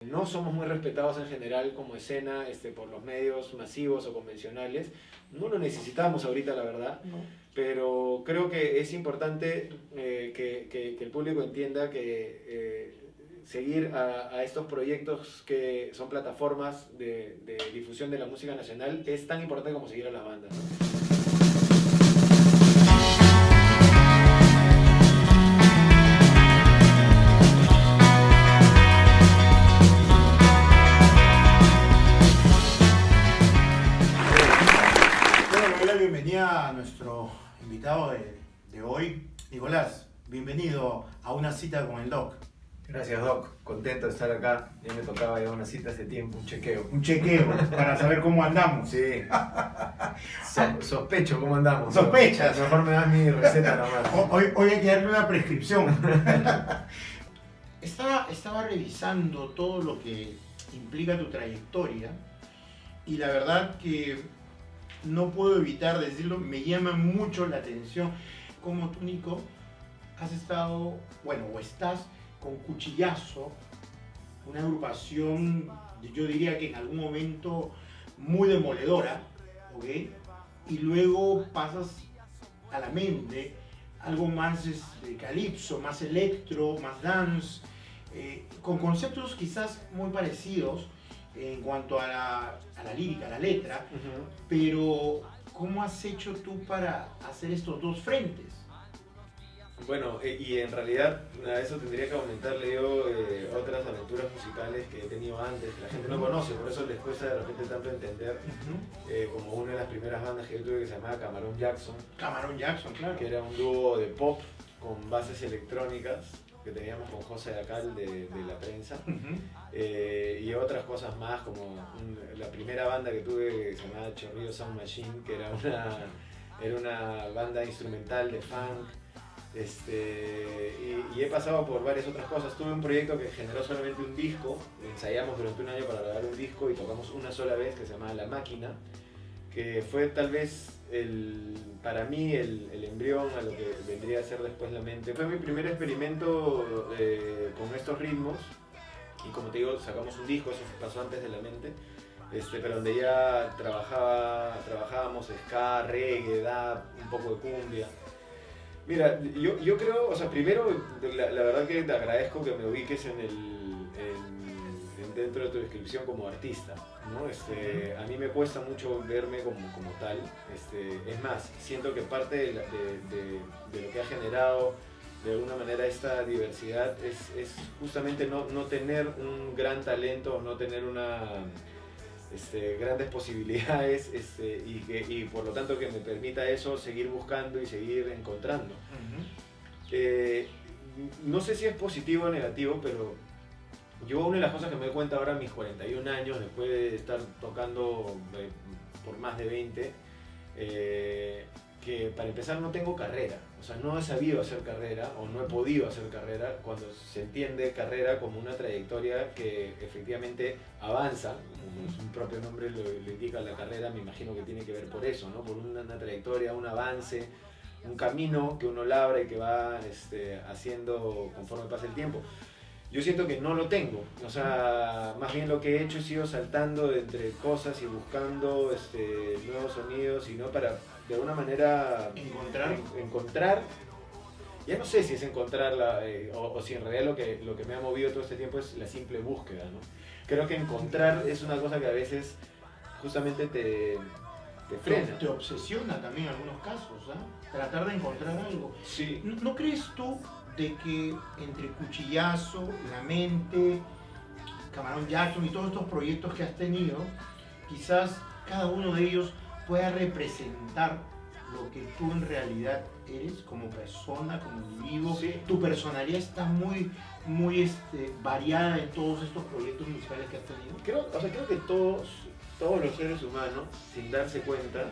No somos muy respetados en general como escena por los medios masivos o convencionales. No lo necesitamos ahorita, la verdad, No. pero creo que es importante que el público entienda que seguir a estos proyectos que son plataformas de difusión de la música nacional es tan importante como seguir a las bandas. Bienvenida a nuestro invitado de hoy, Nicolás. Bienvenido a una cita con el Doc. Gracias, Doc. Contento de estar acá. Ya me tocaba ya una cita hace tiempo, un chequeo. Un chequeo para saber cómo andamos. Sí. Sospecho cómo andamos. ¿Sospechas? Mejor me das mi receta nomás. Hoy hay que darle una prescripción. Estaba revisando todo lo que implica tu trayectoria y la verdad que no puedo evitar decirlo, me llama mucho la atención cómo tú, Nico, has estado, o estás con Cuchillazo, una agrupación, yo diría que en algún momento muy demoledora, ¿ok? Y luego pasas a la mente algo más calipso, más electro, más dance, con conceptos quizás muy parecidos en cuanto a la lírica, a la letra, pero ¿cómo has hecho tú para hacer estos dos frentes? Bueno, y en realidad a eso tendría que aumentarle yo otras aventuras musicales que he tenido antes, que la gente no conoce, por eso les cuesta de repente tanto entender, como una de las primeras bandas que yo tuve que se llamaba Camarón Jackson. Camarón Jackson, claro. Que era un dúo de pop con bases electrónicas que teníamos con José Acal de La Prensa, y otras cosas más, como la primera banda que tuve que se llamaba Chorrillo Sound Machine, que era una banda instrumental de funk. Y he pasado por varias otras cosas. Tuve un proyecto que generó solamente un disco, ensayamos durante un año para grabar un disco y tocamos una sola vez, que se llamaba La Máquina, que fue tal vez para mí el embrión a lo que vendría a ser después La Mente. Fue mi primer experimento con estos ritmos y, como te digo, sacamos un disco, eso pasó antes de La Mente, pero donde ya trabajábamos ska, reggae, dub, un poco de cumbia. Mira, yo creo, o sea, primero, la verdad que te agradezco que me ubiques dentro de tu descripción como artista, ¿no? A mí me cuesta mucho verme como tal. Es más, siento que parte de lo que ha generado de alguna manera esta diversidad es justamente no tener un gran talento o no tener grandes posibilidades, y por lo tanto que me permita eso seguir buscando y seguir encontrando. No sé si es positivo o negativo, pero yo, una de las cosas que me doy cuenta ahora a mis 41 años, después de estar tocando por más de 20, que para empezar no tengo carrera, o sea, no he sabido hacer carrera o no he podido hacer carrera, cuando se entiende carrera como una trayectoria que efectivamente avanza, como su propio nombre lo indica, la carrera me imagino que tiene que ver por eso, ¿no? Por una trayectoria, un avance, un camino que uno labra y que va haciendo conforme pasa el tiempo. Yo siento que no lo tengo, o sea, más bien lo que he hecho es ido saltando entre cosas y buscando nuevos sonidos, y no para de alguna manera encontrar, ya no sé si es encontrarla o si en realidad lo que me ha movido todo este tiempo es la simple búsqueda, ¿no? Creo que encontrar es una cosa que a veces justamente te frena. Te obsesiona también en algunos casos, ¿ah? Tratar de encontrar algo. Sí. ¿No crees tú de que entre Cuchillazo, La Mente, Camarón Jackson y todos estos proyectos que has tenido, quizás cada uno de ellos pueda representar lo que tú en realidad eres como persona, como individuo? Sí. Tu personalidad está muy variada en todos estos proyectos musicales que has tenido. Creo que todos los seres humanos, sin darse cuenta,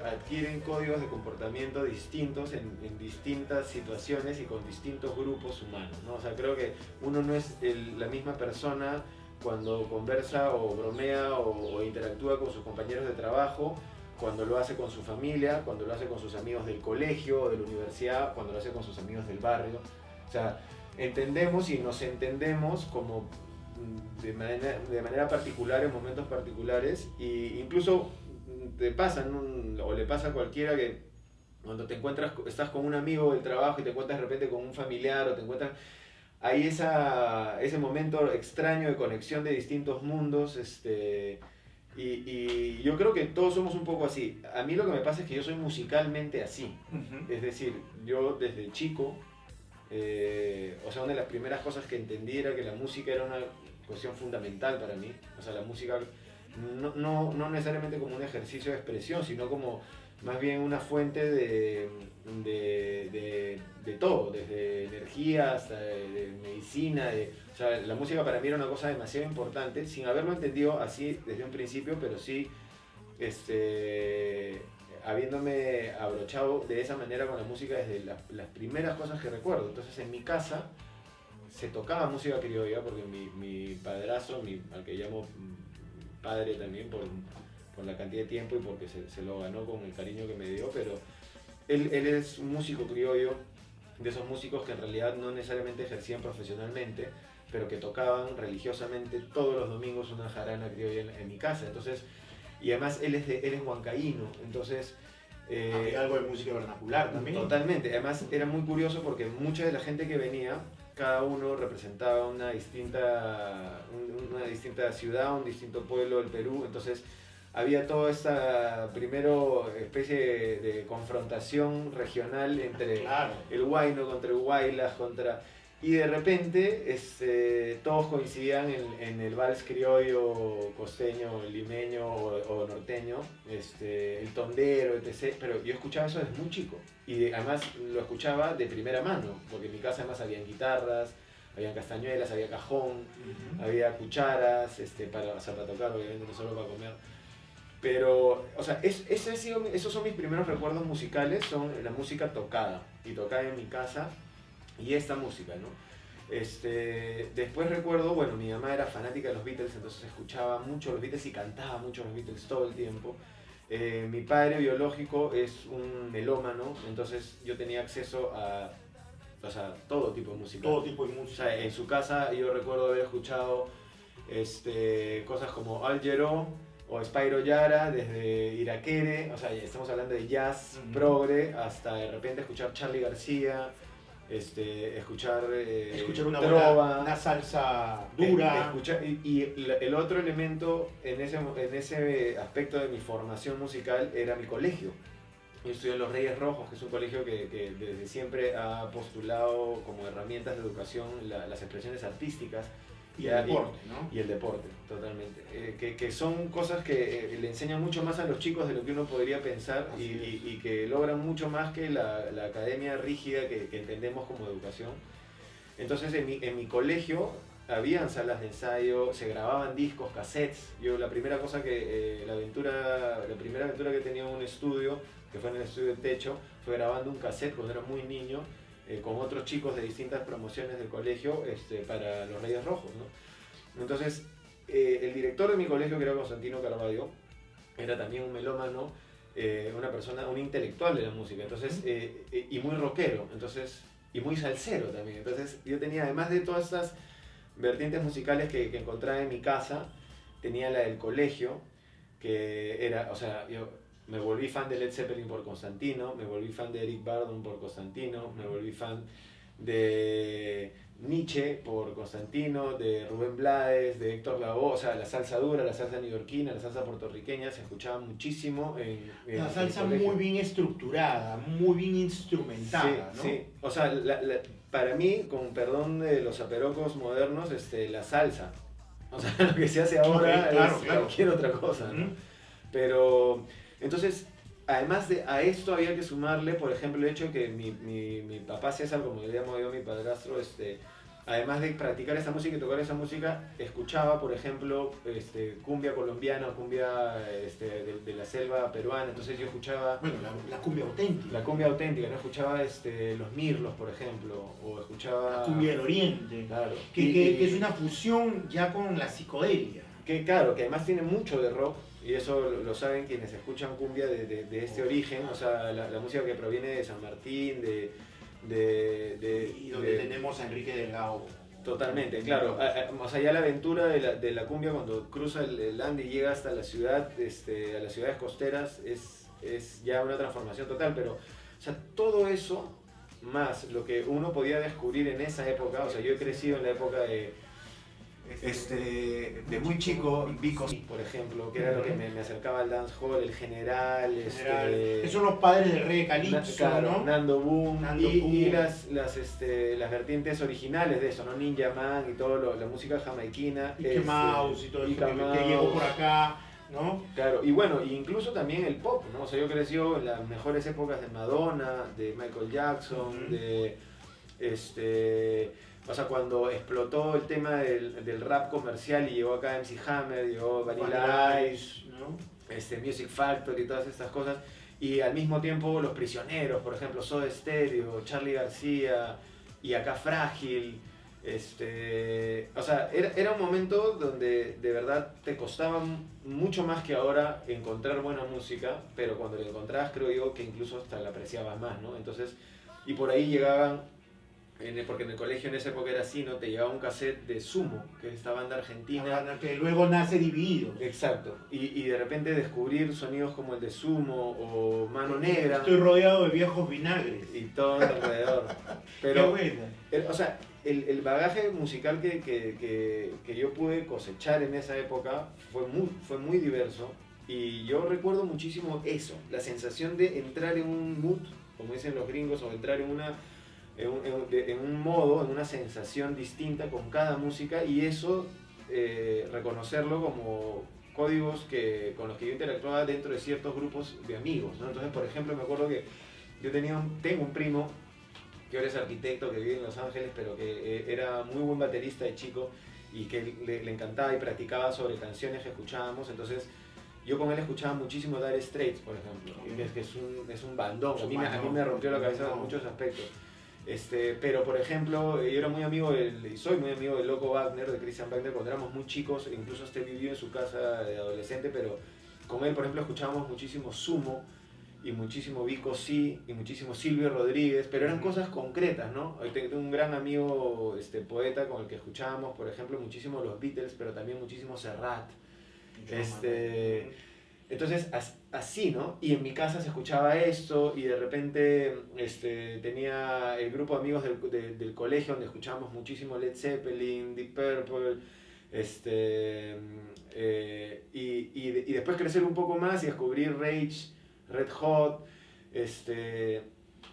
adquieren códigos de comportamiento distintos en distintas situaciones y con distintos grupos humanos, ¿no? O sea, creo que uno no es la misma persona cuando conversa o bromea o interactúa con sus compañeros de trabajo, cuando lo hace con su familia, cuando lo hace con sus amigos del colegio o de la universidad, cuando lo hace con sus amigos del barrio. O sea, entendemos y nos entendemos como de manera particular en momentos particulares, y incluso te pasa, ¿no? O le pasa a cualquiera que cuando te encuentras, estás con un amigo del trabajo y te encuentras de repente con un familiar o te encuentras, hay ese momento extraño de conexión de distintos mundos, y yo creo que todos somos un poco así. A mí lo que me pasa es que yo soy musicalmente así. Es decir, yo desde chico, o sea, una de las primeras cosas que entendí era que la música era una cuestión fundamental para mí. O sea, la música no necesariamente como un ejercicio de expresión, sino como más bien una fuente de todo, desde energía hasta de medicina. O sea, la música para mí era una cosa demasiado importante, sin haberlo entendido así desde un principio, pero sí habiéndome abrochado de esa manera con la música desde las primeras cosas que recuerdo. Entonces en mi casa se tocaba música criolla porque mi padrastro, al que llamo padre también por la cantidad de tiempo y porque se lo ganó con el cariño que me dio, pero él es un músico criollo, de esos músicos que en realidad no necesariamente ejercían profesionalmente, pero que tocaban religiosamente todos los domingos una jarana criolla en mi casa. Entonces, y además él es huancaíno, entonces... había algo de música vernacular también. Totalmente, además era muy curioso porque mucha de la gente que venía, cada uno representaba una distinta ciudad, un distinto pueblo del Perú, entonces había toda esta, primero, especie de confrontación regional entre el huayno contra el huaylas, y de repente todos coincidían en el vals criollo, costeño, limeño o norteño, el tondero, etc. Pero yo escuchaba eso desde muy chico y además lo escuchaba de primera mano, porque en mi casa además habían guitarras, habían castañuelas, había cajón, había cucharas para tocar, obviamente no solo para comer. Pero, o sea, esos son mis primeros recuerdos musicales, son la música tocada en mi casa. Y esta música, ¿no? Después recuerdo, bueno, mi mamá era fanática de los Beatles, entonces escuchaba mucho los Beatles y cantaba mucho los Beatles todo el tiempo. Mi padre biológico es un melómano, entonces yo tenía acceso a, o sea, todo tipo de música. Todo tipo de música. O sea, en su casa yo recuerdo haber escuchado cosas como Al Jarreau o Spyro Gyara, desde Irakere, o sea, estamos hablando de jazz, progre, hasta de repente escuchar Charly García, escuchar trova, una salsa dura. Y el otro elemento en ese aspecto de mi formación musical era mi colegio. Yo estudié en los Reyes Rojos, que es un colegio que desde siempre ha postulado como herramientas de educación las expresiones artísticas. Y el deporte, ¿no? Y el deporte, totalmente. Que son cosas que le enseñan mucho más a los chicos de lo que uno podría pensar y que logran mucho más que la academia rígida que entendemos como educación. Entonces en mi colegio habían salas de ensayo, se grababan discos, cassettes. Yo la primera aventura que tenía en un estudio, que fue en el estudio de Techo, fue grabando un cassette cuando era muy niño, con otros chicos de distintas promociones del colegio para los Reyes Rojos, ¿no? Entonces, el director de mi colegio, que era Constantino Carvalho, era también un melómano, una persona, un intelectual de la música, entonces, y muy rockero, entonces, y muy salsero también. Entonces, yo tenía, además de todas estas vertientes musicales que encontraba en mi casa, tenía la del colegio, que era, o sea, yo me volví fan de Led Zeppelin por Constantino, me volví fan de Eric Burdon por Constantino, me volví fan de Nietzsche por Constantino, de Rubén Blades, de Héctor Lavoe, o sea, la salsa dura, la salsa neoyorquina, la salsa puertorriqueña, se escuchaba muchísimo en la salsa muy bien estructurada, muy bien instrumentada, sí, ¿no? Sí, o sea, para mí, con perdón de los aperocos modernos, la salsa, o sea, lo que se hace ahora es cualquier otra cosa, ¿no? Pero... Entonces, además a esto había que sumarle, por ejemplo, el hecho de que mi papá César, como le llamo yo a mi padrastro, además de practicar esa música y tocar esa música, escuchaba, por ejemplo, cumbia colombiana, cumbia de la selva peruana. Entonces yo escuchaba... Bueno, la cumbia auténtica. La cumbia auténtica, ¿no? Escuchaba los mirlos, por ejemplo, o escuchaba... La cumbia del oriente, claro. que es una fusión ya con la psicodelia. Claro, que además tiene mucho de rock. Y eso lo saben quienes escuchan cumbia de este origen, o sea, la música que proviene de San Martín, y donde tenemos a Enrique Delgado. Totalmente, claro. O sea, ya la aventura de la cumbia cuando cruza el Ande y llega hasta la ciudad, a las ciudades costeras, es ya una transformación total. Pero, o sea, todo eso, más lo que uno podía descubrir en esa época, o sea, yo he crecido en la época de muy chico, Vico, por ejemplo, que era lo que me acercaba al dancehall, el general, que son los padres del reggae calipso, claro, ¿no? Nando Boom, Nando y Boom. las vertientes originales de eso, ¿no? Ninja Man y todo la música jamaiquina, Mickey Mouse y todo eso Mickey que Mouse, llegó por acá, ¿no? claro, y bueno, incluso también el pop, ¿no? O sea, yo crecí en las mejores épocas de Madonna, de Michael Jackson, o sea, cuando explotó el tema del rap comercial y llegó acá MC Hammer, llegó Vanilla Ice, ¿no? Music Factory y todas estas cosas, y al mismo tiempo Los Prisioneros, por ejemplo, Soda Stereo, Charly García, y acá Frágil, o sea, era un momento donde de verdad te costaba mucho más que ahora encontrar buena música, pero cuando la encontrabas creo yo que incluso hasta la apreciabas más, ¿no? Entonces, y por ahí llegaban, porque en el colegio en esa época era así, ¿no? Te llevaba un cassette de Sumo, que es esta banda argentina. Que luego nace Dividido. Exacto. Y de repente descubrir sonidos como el de Sumo o Mano Negra. Estoy rodeado de viejos vinagres. Y todo alrededor. Pero, qué buena. o sea, el bagaje musical que yo pude cosechar en esa época fue muy diverso. Y yo recuerdo muchísimo eso, la sensación de entrar en un mood, como dicen los gringos, o entrar en un modo, en una sensación distinta con cada música, y eso reconocerlo como códigos con los que yo interactuaba dentro de ciertos grupos de amigos, ¿no? Entonces, por ejemplo, me acuerdo que yo tengo un primo que ahora es arquitecto, que vive en Los Ángeles, pero que era muy buen baterista de chico y que le encantaba y practicaba sobre canciones que escuchábamos. Entonces yo con él escuchaba muchísimo Dire Straits, por ejemplo, que es un bandón. A mí me rompió la cabeza en muchos aspectos. Pero por ejemplo, yo era muy amigo y soy muy amigo del Loco Wagner, de Christian Wagner, cuando éramos muy chicos, incluso vivió en su casa de adolescente, pero con él, por ejemplo, escuchábamos muchísimo Sumo, y muchísimo Vico Sí, y muchísimo Silvio Rodríguez, pero eran cosas concretas, ¿no? Tengo un gran amigo poeta con el que escuchábamos, por ejemplo, muchísimo los Beatles, pero también muchísimo Serrat. Entonces, así, ¿no? Y en mi casa se escuchaba esto, y de repente tenía el grupo de amigos del colegio donde escuchábamos muchísimo Led Zeppelin, Deep Purple, y después crecer un poco más y descubrir Rage, Red Hot,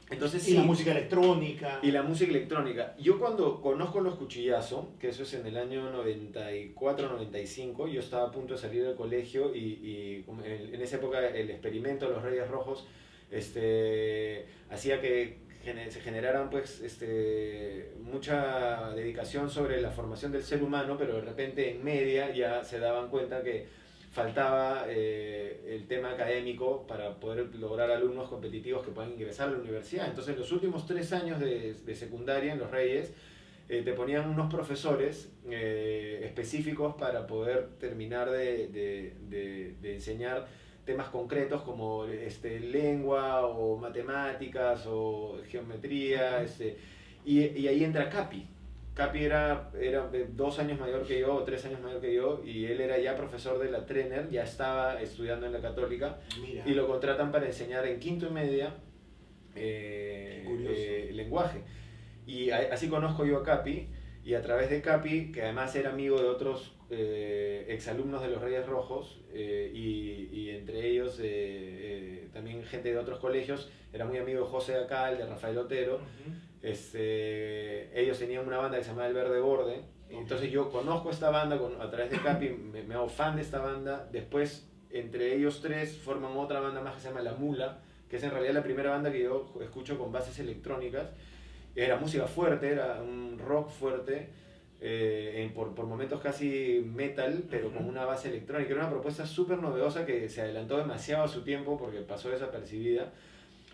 entonces y la música electrónica. Y la música electrónica. Yo cuando conozco Los Cuchillazos, que eso es en el año 94-95, yo estaba a punto de salir del colegio y en esa época el experimento de los Reyes Rojos hacía que se generaran pues mucha dedicación sobre la formación del ser humano, pero de repente en media ya se daban cuenta que faltaba el tema académico para poder lograr alumnos competitivos que puedan ingresar a la universidad. Entonces, los últimos 3 años de secundaria en Los Reyes te ponían unos profesores específicos para poder terminar de enseñar temas concretos como lengua o matemáticas o geometría, y ahí entra Capi. Capi era 2 años mayor que yo, o 3 años mayor que yo, y él era ya profesor de la Trener, ya estaba estudiando en la Católica. Mira. Y lo contratan para enseñar en quinto y media lenguaje. Y así conozco yo a Capi, y a través de Capi, que además era amigo de otros exalumnos de los Reyes Rojos, y entre ellos también gente de otros colegios, era muy amigo de José Acal, de Rafael Otero. Ellos tenían una banda que se llamaba El Verde Borde, entonces yo conozco esta banda a través de Capi, me hago fan de esta banda. Después entre ellos 3 forman otra banda más que se llama La Mula, que es en realidad la primera banda que yo escucho con bases electrónicas. Era música fuerte, era un rock fuerte, por momentos casi metal, pero con una base electrónica. Era una propuesta súper novedosa que se adelantó demasiado a su tiempo porque pasó desapercibida.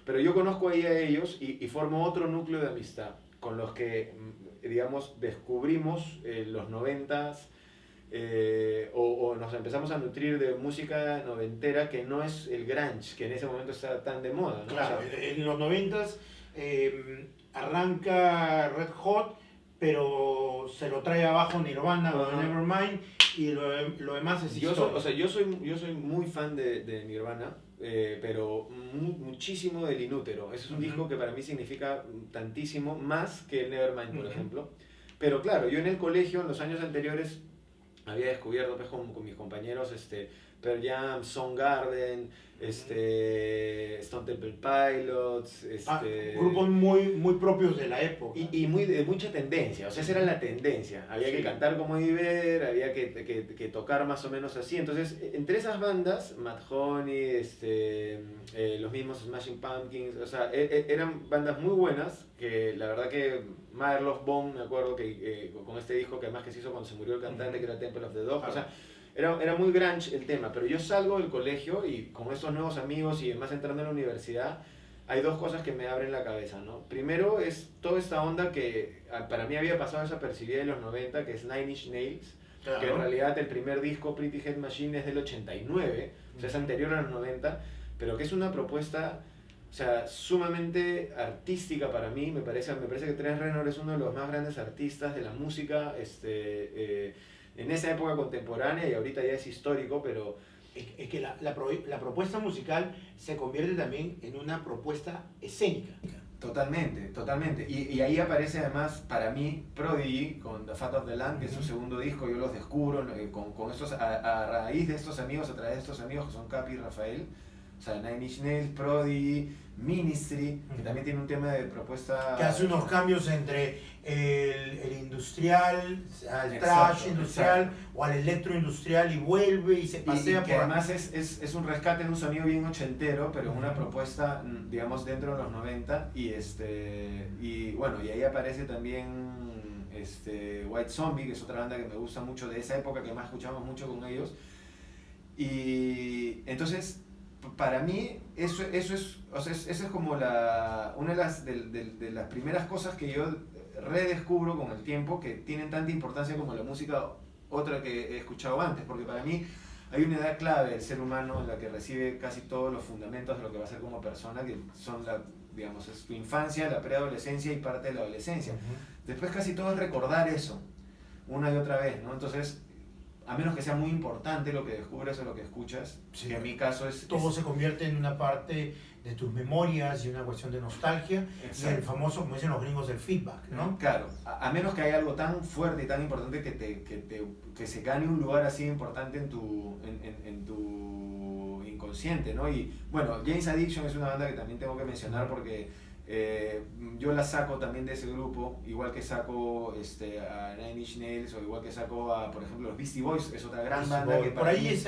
Pero yo conozco ahí a ellos y formo otro núcleo de amistad con los que, digamos, descubrimos los 90s, o nos empezamos a nutrir de música noventera que no es el grunge, que en ese momento está tan de moda, ¿no? Claro, en los 90s arranca Red Hot, pero se lo trae abajo Nirvana o Nevermind y lo demás es historia. Yo soy muy fan de Nirvana, pero muchísimo del Inútero. Ese es un disco que para mí significa tantísimo, más que el Nevermind, por ejemplo. Pero claro, yo en el colegio, en los años anteriores, había descubierto pues, con mis compañeros Pearl Jam, Soundgarden, Stone Temple Pilots, grupos muy propios de la época. Y de mucha tendencia, o sea, esa era la tendencia. Había que cantar como Iber, había que tocar más o menos así. Entonces, entre esas bandas, Mad Honey, los mismos Smashing Pumpkins, o sea, eran bandas muy buenas, que la verdad que Mother Love Bone, me acuerdo que con este disco que además que se hizo cuando se murió el cantante, que era Temple of the Dog, o sea, era muy grunge el tema, pero yo salgo del colegio y con estos nuevos amigos y además entrando en la universidad, hay dos cosas que me abren la cabeza, ¿no? Primero es toda esta onda que para mí había pasado desapercibida en los 90, que es Nine Inch Nails, que en realidad el primer disco, Pretty Head Machine, es del 89, o sea, es anterior a los 90, pero que es una propuesta, o sea, sumamente artística para mí. Me parece que Trent Reznor es uno de los más grandes artistas de la música, en esa época contemporánea, y ahorita ya es histórico, pero... Es que la propuesta musical se convierte también en una propuesta escénica. Totalmente. Y ahí aparece además, para mí, Prodigy, con The Fat of the Land, que es su segundo disco. Yo los descubro con estos, a raíz de estos amigos, a través de estos amigos que son Capi y Rafael. O sea, Nine Inch Nails, Prodigy, Ministry, que también tiene un tema de propuesta... Que hace unos cambios entre el industrial, al trash industrial o al electroindustrial y vuelve y se pasea que además es un rescate de un sonido bien ochentero, pero una propuesta, digamos, dentro de los 90. Y bueno, y ahí aparece también White Zombie, que es otra banda que me gusta mucho de esa época, que más escuchamos mucho con ellos. Y entonces... Para mí, eso es como una de las primeras cosas que yo redescubro con el tiempo, que tienen tanta importancia como la música otra que he escuchado antes, porque para mí hay una edad clave del ser humano en la que recibe casi todos los fundamentos de lo que va a ser como persona, que son es su infancia, la preadolescencia y parte de la adolescencia. Después casi todo es recordar eso, una y otra vez, ¿no? Entonces, a menos que sea muy importante lo que descubres o lo que escuchas, sí, que en mi caso todo se convierte en una parte de tus memorias y una cuestión de nostalgia. Exacto. Y el famoso, como dicen los gringos, el feedback, ¿no? Claro, a menos que haya algo tan fuerte y tan importante que se gane un lugar así importante en tu inconsciente, ¿no? Y bueno, Jane's Addiction es una banda que también tengo que mencionar porque yo la saco también de ese grupo, igual que saco a Nine Inch Nails, o igual que saco a, por ejemplo, los Beastie Boys, es otra gran banda que por ahí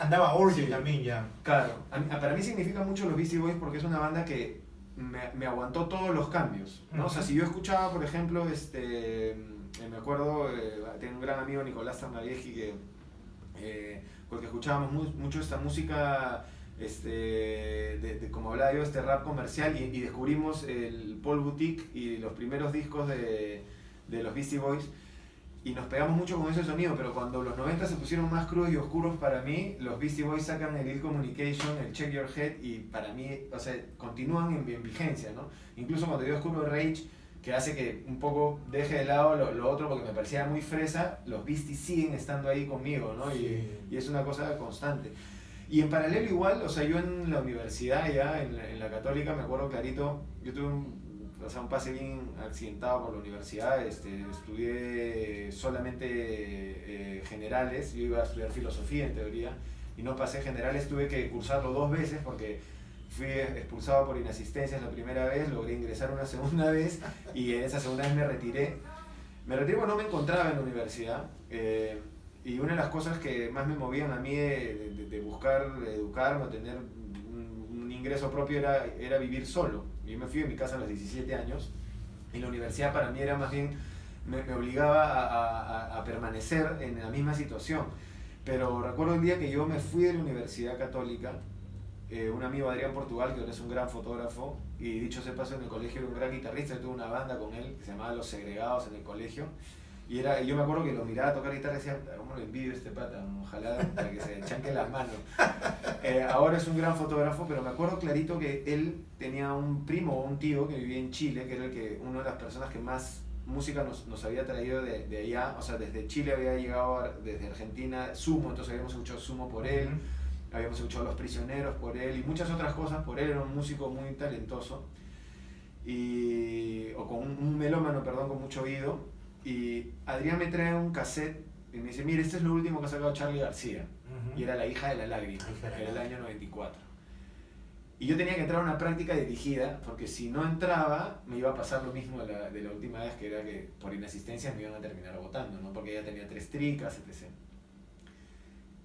andaba Orgy, sí, también ya. Claro, para mí significa mucho los Beastie Boys porque es una banda que me aguantó todos los cambios, ¿no? O sea, si yo escuchaba, por ejemplo, me acuerdo, tengo un gran amigo, Nicolás Tamavieji, porque escuchábamos mucho esta música, como hablaba yo, rap comercial, y descubrimos el Paul Boutique y los primeros discos de los Beastie Boys, y nos pegamos mucho con ese sonido. Pero cuando los 90 se pusieron más crudos y oscuros para mí, los Beastie Boys sacan el Ill Communication, el Check Your Head, y para mí, o sea, continúan en vigencia, ¿no? Incluso cuando yo descubro Rage, que hace que un poco deje de lado lo otro porque me parecía muy fresa, los Beastie siguen estando ahí conmigo, ¿no? Sí. Y es una cosa constante. Y en paralelo igual, o sea, yo en la universidad ya, en la Católica, me acuerdo clarito, yo tuve un pase bien accidentado por la universidad, estudié solamente generales, yo iba a estudiar filosofía en teoría, y no pasé generales, tuve que cursarlo 2 veces porque fui expulsado por inasistencias la primera vez, logré ingresar una segunda vez, y en esa segunda vez me retiré. Porque no me encontraba en la universidad. Y una de las cosas que más me movían a mí de buscar educarme o tener un ingreso propio era vivir solo. Yo me fui de mi casa a los 17 años y la universidad para mí era más bien, me obligaba a permanecer en la misma situación. Pero recuerdo el día que yo me fui de la Universidad Católica, un amigo, Adrián Portugal, que ahora es un gran fotógrafo, y dicho sea paso, en el colegio era un gran guitarrista. Yo tuve una banda con él que se llamaba Los Segregados en el colegio. Y yo me acuerdo que lo miraba tocar guitarra y decía, ¿cómo lo envidio a este pata? Ojalá para que se chanque las manos. Ahora es un gran fotógrafo, pero me acuerdo clarito que él tenía un primo o un tío que vivía en Chile, que era uno de las personas que más música nos había traído de allá, o sea, desde Chile había llegado, desde Argentina, Sumo, entonces habíamos escuchado Sumo por él, habíamos escuchado Los Prisioneros por él y muchas otras cosas por él, era un músico muy talentoso, o con un melómano, perdón, con mucho oído, y Adrián me trae un cassette y me dice, mire, este es lo último que ha sacado Charly García, y era La hija de la lágrima, que era el año 94. Y yo tenía que entrar a una práctica dirigida, porque si no entraba, me iba a pasar lo mismo de la última vez, que era que por inasistencia me iban a terminar votando, ¿no? Porque ella tenía 3 tricas, etc.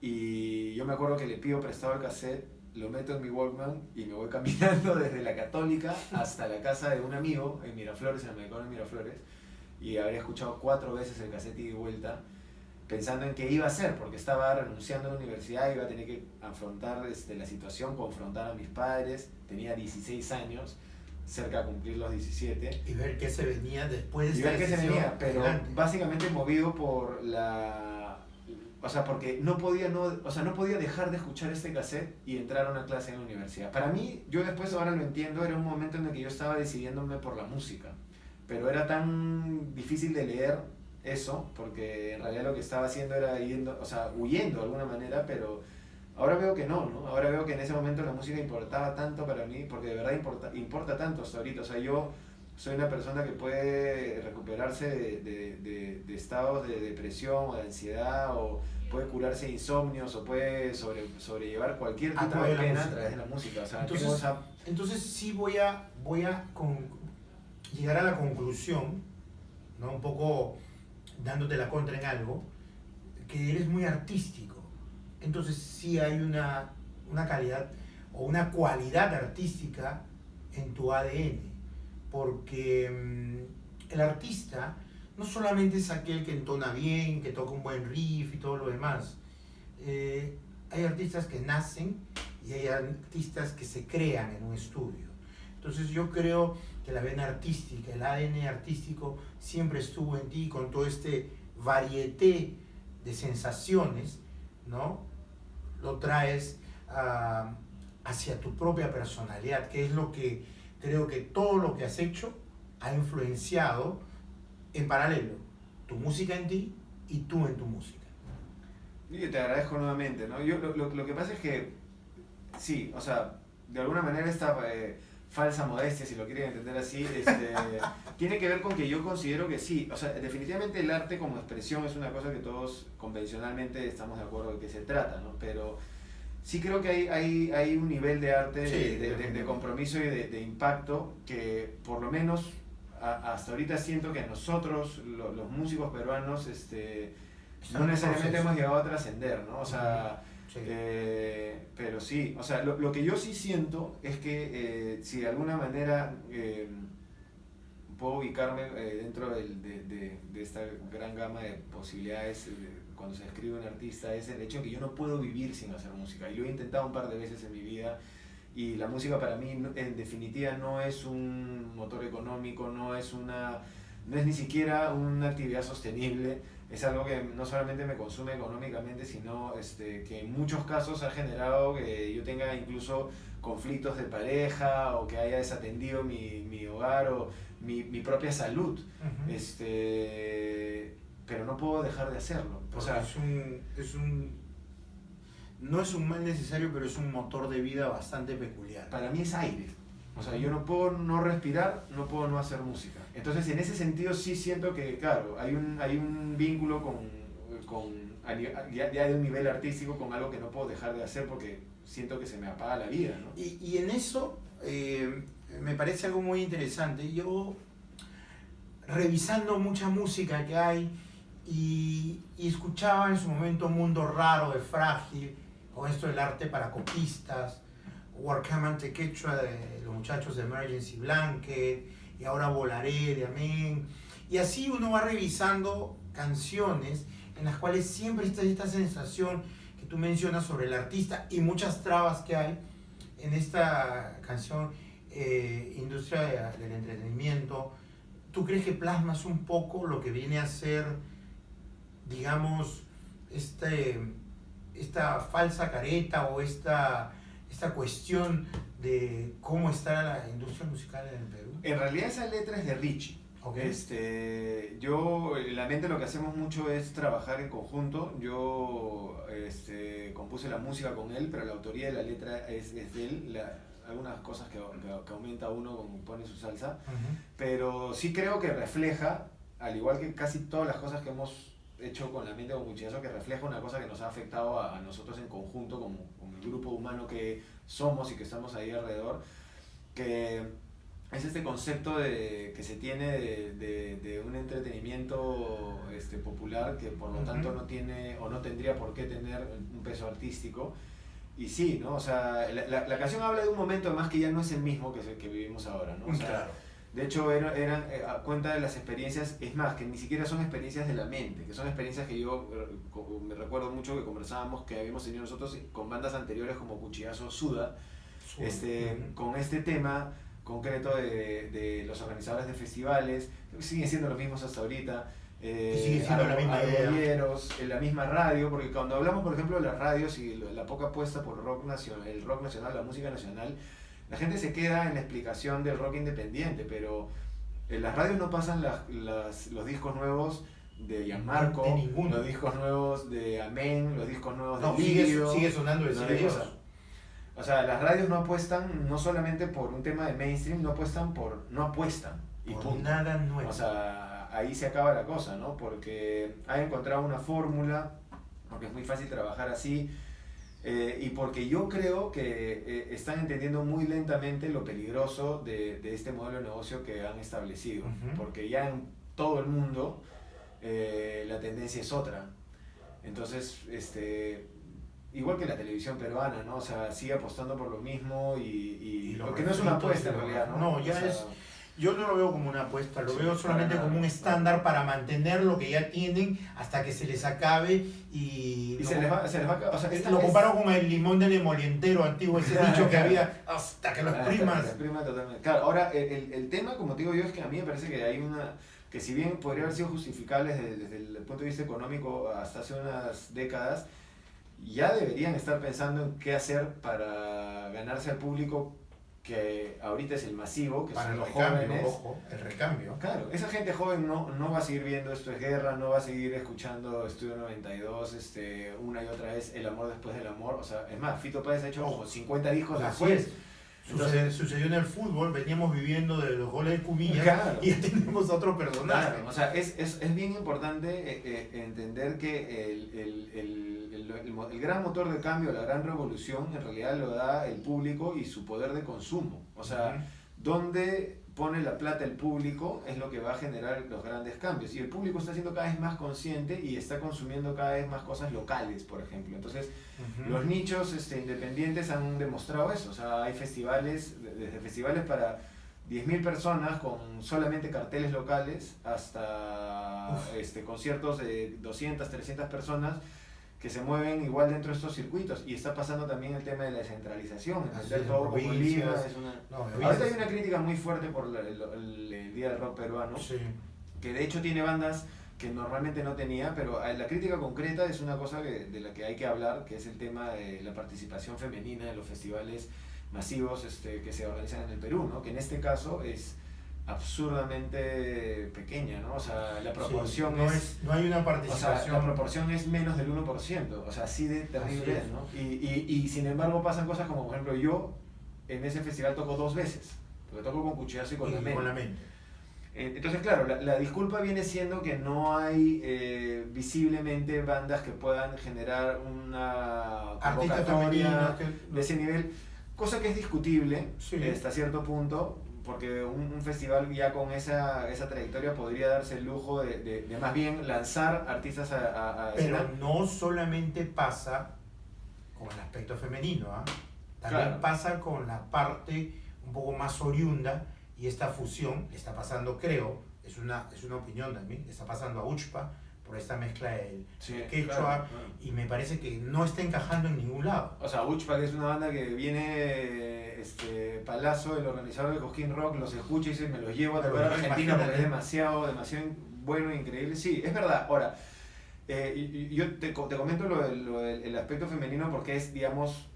Y yo me acuerdo que le pido prestado el cassette, lo meto en mi Walkman y me voy caminando desde la Católica hasta la casa de un amigo en Miraflores, en el Malecón de Miraflores, y habría escuchado 4 veces el cassette ida y vuelta, pensando en qué iba a hacer, porque estaba renunciando a la universidad, iba a tener que afrontar la situación, confrontar a mis padres, tenía 16 años, cerca de cumplir los 17. Y ver qué se venía después de esta decisión. Y ver qué se venía, pero adelante. Básicamente movido por o sea, porque no podía dejar de escuchar este cassette y entrar a una clase en la universidad. Para mí, yo después ahora lo entiendo, era un momento en el que yo estaba decidiéndome por la música, pero era tan difícil de leer eso, porque en realidad lo que estaba haciendo era huyendo de alguna manera, pero ahora veo que no. Ahora veo que en ese momento la música importaba tanto para mí, porque de verdad importa tanto hasta ahorita. O sea, yo soy una persona que puede recuperarse de estados de depresión o de ansiedad, o puede curarse de insomnios, o puede sobrellevar cualquier tipo de pena a través de la música. O sea, entonces sí voy a llegar a la conclusión, ¿no? Un poco dándote la contra en algo, que eres muy artístico. Entonces sí hay una calidad o una cualidad artística en tu ADN, porque el artista no solamente es aquel que entona bien, que toca un buen riff y todo lo demás. Hay artistas que nacen y hay artistas que se crean en un estudio. Entonces yo creo que la vena artística, el ADN artístico siempre estuvo en ti, con todo este varieté de sensaciones, ¿no? Lo traes hacia tu propia personalidad, que es lo que creo que todo lo que has hecho ha influenciado en paralelo, tu música en ti y tú en tu música. Yo te agradezco nuevamente, ¿no? Yo, lo que pasa es que, sí, o sea, de alguna manera esta falsa modestia, si lo quieren entender así, tiene que ver con que yo considero que sí, o sea, definitivamente el arte como expresión es una cosa que todos convencionalmente estamos de acuerdo de que se trata, ¿no? Pero sí creo que hay un nivel de arte, sí, de compromiso y de impacto que por lo menos hasta ahorita siento que nosotros, los músicos peruanos, no necesariamente hemos llegado a trascender, ¿no? O sea, sí. Pero sí, o sea, lo que yo sí siento es que si de alguna manera puedo ubicarme dentro de esta gran gama de posibilidades cuando se escribe un artista, es el hecho de que yo no puedo vivir sin hacer música, y lo he intentado un par de veces en mi vida, y la música para mí en definitiva no es un motor económico, no es ni siquiera una actividad sostenible. Es algo que no solamente me consume económicamente, sino que en muchos casos ha generado que yo tenga incluso conflictos de pareja, o que haya desatendido mi hogar o mi propia salud. Pero no puedo dejar de hacerlo. O sea, no es un mal necesario, pero es un motor de vida bastante peculiar. Para mí es aire. O sea, yo no puedo no respirar, no puedo no hacer música. Entonces, en ese sentido sí siento que, claro, hay un vínculo ya de un nivel artístico con algo que no puedo dejar de hacer, porque siento que se me apaga la vida, ¿no? Y en eso me parece algo muy interesante. Yo, revisando mucha música que hay, y escuchaba en su momento Mundo Raro de Frágil, con esto del arte para copistas, Huarcamante Quechua de los muchachos de Emergency Blanket, y ahora Volaré de Amén, y así uno va revisando canciones en las cuales siempre está esta sensación que tú mencionas sobre el artista, y muchas trabas que hay en esta canción, Industria del Entretenimiento. ¿Tú crees que plasmas un poco lo que viene a ser, digamos, esta falsa careta, o esta cuestión de cómo está la industria musical en el Perú? En realidad esa letra es de Richie. Okay. Yo, en la mente lo que hacemos mucho es trabajar en conjunto. Yo compuse la música con él, pero la autoría de la letra es de él. Algunas cosas que aumenta uno como pone su salsa. Pero sí creo que refleja, al igual que casi todas las cosas que hemos hecho con la mente con Cuchillazo, que refleja una cosa que nos ha afectado a nosotros en conjunto, como el grupo humano que somos y que estamos ahí alrededor, que es este concepto que se tiene de un entretenimiento popular que por lo tanto no tiene o no tendría por qué tener un peso artístico. Y sí, ¿no? O sea, la canción habla de un momento además que ya no es el mismo que vivimos ahora, ¿no? O sea, Claro. de hecho, eran a cuenta de las experiencias, es más, que ni siquiera son experiencias de la mente, que son experiencias que yo me recuerdo mucho que conversábamos, que habíamos tenido nosotros con bandas anteriores como Cuchillazo Suda, con este tema concreto de los organizadores de festivales, que siguen siendo los mismos hasta ahorita, sigue siendo la misma arbolleros, en la misma radio, porque cuando hablamos, por ejemplo, de las radios y la poca apuesta por el rock nacional, la música nacional, la gente se queda en la explicación del rock independiente, pero en las radios no pasan los discos nuevos de Gianmarco, los discos nuevos de Amén, los discos nuevos de Líquido. Sigue sonando el Dios. O sea, las radios no apuestan no solamente por un tema de mainstream, no apuestan. Y por punto. Nada nuevo. O sea, ahí se acaba la cosa, ¿no? Porque ha encontrado una fórmula, porque es muy fácil trabajar así, y porque yo creo que están entendiendo muy lentamente lo peligroso de este modelo de negocio que han establecido. Porque ya en todo el mundo la tendencia es otra. Entonces, igual que la televisión peruana, ¿no? O sea, sigue apostando por lo mismo y lo que no es una apuesta en realidad, ¿no? No, ya yo no lo veo como una apuesta, lo veo solamente como un estándar para mantener lo que ya tienen hasta que se les acabe y se les va a acabar. O sea, lo comparo con el limón del emolientero antiguo, ese dicho que había hasta que lo exprimas. Totalmente. Claro, ahora el tema, como te digo yo, es que a mí me parece que hay que si bien podría haber sido justificable desde el punto de vista económico hasta hace unas décadas, ya deberían estar pensando en qué hacer para ganarse al público que ahorita es el masivo, que para son los recambio, jóvenes. ojo, el recambio. Claro, esa gente joven no va a seguir viendo Esto es Guerra, no va a seguir escuchando Estudio 92, una y otra vez El amor después del amor. O sea, es más, Fito Páez ha hecho como 50 discos después. Entonces, sucedió en el fútbol, veníamos viviendo de los goles de Cubillas, claro, y ya tenemos otro personaje. Claro, o sea, es bien importante entender que el gran motor de cambio, la gran revolución, en realidad lo da el público y su poder de consumo. O sea, donde pone la plata el público es lo que va a generar los grandes cambios. Y el público está siendo cada vez más consciente y está consumiendo cada vez más cosas locales, por ejemplo. Entonces, los nichos independientes han demostrado eso. O sea, hay festivales, desde festivales para 10.000 personas con solamente carteles locales hasta conciertos de 200, 300 personas que se mueven igual dentro de estos circuitos. Y está pasando también el tema de la descentralización, entender todo como Lima. Ahorita hay una crítica muy fuerte por el Día del Rock Peruano, que de hecho tiene bandas que normalmente no tenía, pero la crítica concreta es una cosa de la que hay que hablar, que es el tema de la participación femenina en los festivales masivos que se organizan en el Perú, ¿no? Que en este caso es absurdamente pequeña, ¿no? O sea, la proporción no hay una participación. O sea, la proporción es menos del 1%, o sea, así de terrible, ¿no? Y sin embargo pasan cosas como, por ejemplo, yo en ese festival toco 2 veces, porque toco con Cuchillazo y con la mente. Entonces, claro, la disculpa viene siendo que no hay visiblemente bandas que puedan generar una convocatoria de ese nivel, cosa que es discutible hasta cierto punto, porque un festival ya con esa trayectoria podría darse el lujo de más bien lanzar artistas a Pero escena. no solamente pasa con el aspecto femenino, también pasa con la parte un poco más oriunda, y esta fusión le está pasando, creo, es una opinión también, le está pasando a Uchpa por esta mezcla del quechua, y me parece que no está encajando en ningún lado. O sea, Uchpa, que es una banda que viene Palazzo, el organizador de Cosquín Rock, los escucha y dice, me los llevo a tocar a Argentina porque es demasiado bueno e increíble. Sí, es verdad. Ahora, yo te comento el aspecto femenino porque es, digamos,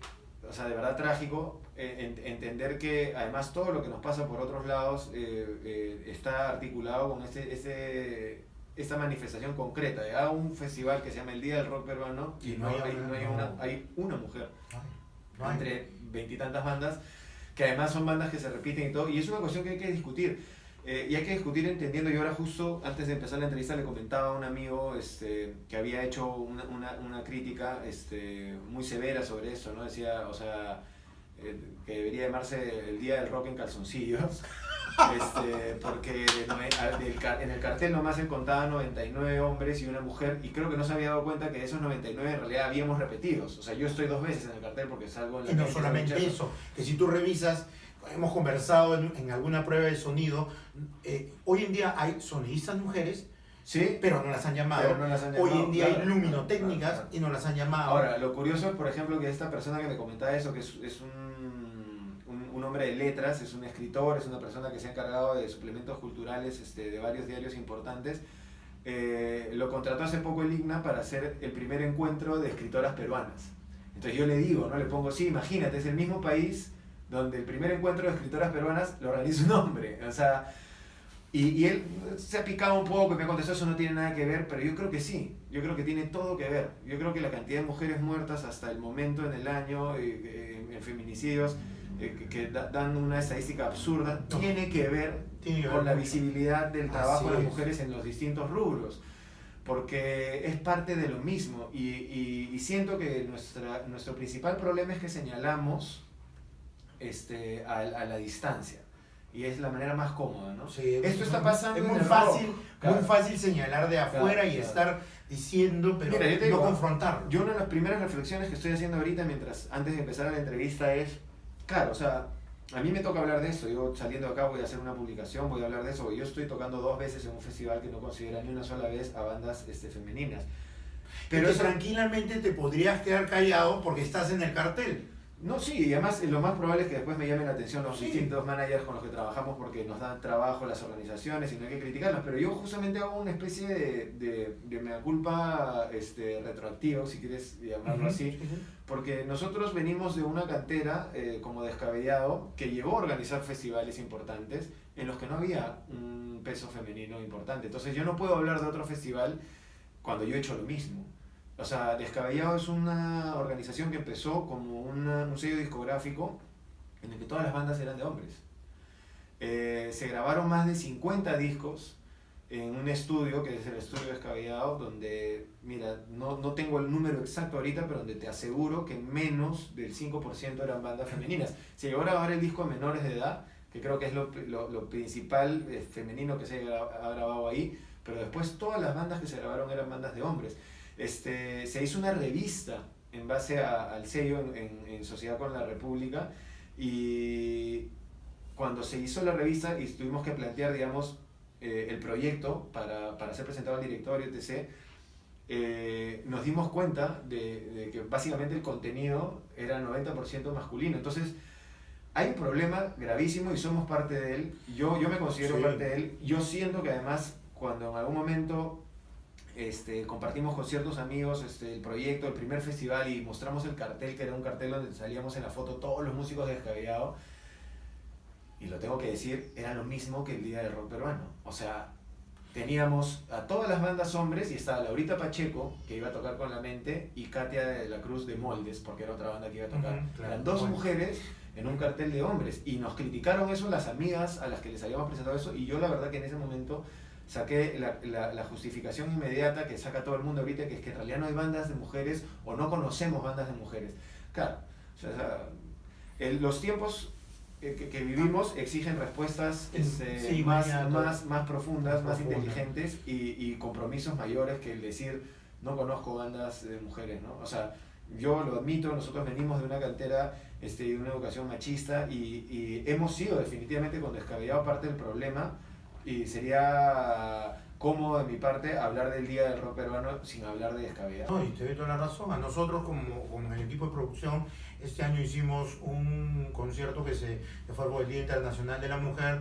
o sea, de verdad trágico, entender que además todo lo que nos pasa por otros lados está articulado con esta manifestación concreta. Hay un festival que se llama el Día del Rock Peruano y hay una mujer entre veintitantas bandas, que además son bandas que se repiten y todo, y es una cuestión que hay que discutir. Y hay que discutir entendiendo, yo ahora justo antes de empezar la entrevista le comentaba a un amigo que había hecho una crítica muy severa sobre eso, ¿no? Decía, o sea, que debería llamarse el Día del Rock en calzoncillos, porque en el cartel nomás se contaban 99 hombres y una mujer, y creo que no se había dado cuenta que de esos 99 en realidad habíamos repetidos. O sea, yo estoy 2 veces en el cartel porque salgo en la... Y no solamente eso, que si tú revisas, hemos conversado en alguna prueba de sonido, hoy en día hay sonidistas mujeres, sí, pero no las han llamado. Hoy en día hay luminotécnicas y no las han llamado. Ahora, lo curioso es, por ejemplo, que esta persona que me comentaba eso, que es un hombre de letras, es un escritor, es una persona que se ha encargado de suplementos culturales de varios diarios importantes, lo contrató hace poco el IGNA para hacer el primer encuentro de escritoras peruanas. Entonces yo le digo, ¿no? Le pongo, sí, imagínate, es el mismo país donde el primer encuentro de escritoras peruanas lo organiza un hombre, o sea, y él se ha picado un poco y me contestó, eso no tiene nada que ver, pero yo creo que sí, yo creo que tiene todo que ver. Yo creo que la cantidad de mujeres muertas hasta el momento en el año en feminicidios, que dan una estadística absurda, tiene que ver con la visibilidad del trabajo de las mujeres en los distintos rubros, porque es parte de lo mismo, y siento que nuestro principal problema es que señalamos a la distancia, y es la manera más cómoda, ¿no? Sí, esto está pasando es en muy el fácil, rock. Claro. muy fácil señalar de afuera y estar diciendo, pero mira, yo te digo, no confrontarlo. Yo una de las primeras reflexiones que estoy haciendo ahorita, antes de empezar la entrevista, es, claro, o sea, a mí me toca hablar de eso. Yo saliendo de acá voy a hacer una publicación, voy a hablar de eso. Yo estoy tocando 2 veces en un festival que no considera ni una sola vez a bandas femeninas. Pero eso, tranquilamente te podrías quedar callado porque estás en el cartel. No, sí, y además lo más probable es que después me llamen la atención los distintos managers con los que trabajamos porque nos dan trabajo las organizaciones y no hay que criticarlos, pero yo justamente hago una especie de mea culpa retroactivo, si quieres llamarlo así, porque nosotros venimos de una cantera como Descabellado que llevó a organizar festivales importantes en los que no había un peso femenino importante. Entonces yo no puedo hablar de otro festival cuando yo he hecho lo mismo. O sea, Descabellado es una organización que empezó como un sello discográfico en el que todas las bandas eran de hombres. Se grabaron más de 50 discos en un estudio, que es el estudio Descabellado, donde, mira, no tengo el número exacto ahorita, pero donde te aseguro que menos del 5% eran bandas femeninas. Se llegó a grabar el disco de Menores de Edad, que creo que es lo principal femenino que se ha grabado ahí, pero después todas las bandas que se grabaron eran bandas de hombres. Se hizo una revista en base al sello en sociedad con la República, y cuando se hizo la revista y tuvimos que plantear, digamos, el proyecto para ser presentado al directorio, etc., nos dimos cuenta de que básicamente el contenido era 90% masculino. Entonces hay un problema gravísimo y somos parte de él. Yo me considero parte de él. Yo siento que además cuando en algún momento compartimos con ciertos amigos el proyecto, el primer festival, y mostramos el cartel, que era un cartel donde salíamos en la foto todos los músicos de Descabellado, y lo tengo que decir, era lo mismo que el Día del Rock Peruano. O sea, teníamos a todas las bandas hombres y estaba Laurita Pacheco, que iba a tocar con La Mente, y Katia de la Cruz de Moldes, porque era otra banda que iba a tocar. Claro, eran 2 mujeres en un cartel de hombres, y nos criticaron eso las amigas a las que les habíamos presentado eso, y yo la verdad que en ese momento saqué la justificación inmediata que saca todo el mundo ahorita, que es que en realidad no hay bandas de mujeres o no conocemos bandas de mujeres. Claro, o sea, los tiempos que vivimos exigen respuestas más profundas, más inteligentes y compromisos mayores que el decir no conozco bandas de mujeres, ¿no? O sea, yo lo admito, nosotros venimos de una cantera de una educación machista y hemos sido definitivamente con Descabellado parte del problema. Y sería cómodo de mi parte hablar del Día del Rock Peruano sin hablar de Descabellado. No, y te doy toda la razón. A nosotros como el equipo de producción, este año hicimos un concierto que fue por el Día Internacional de la Mujer.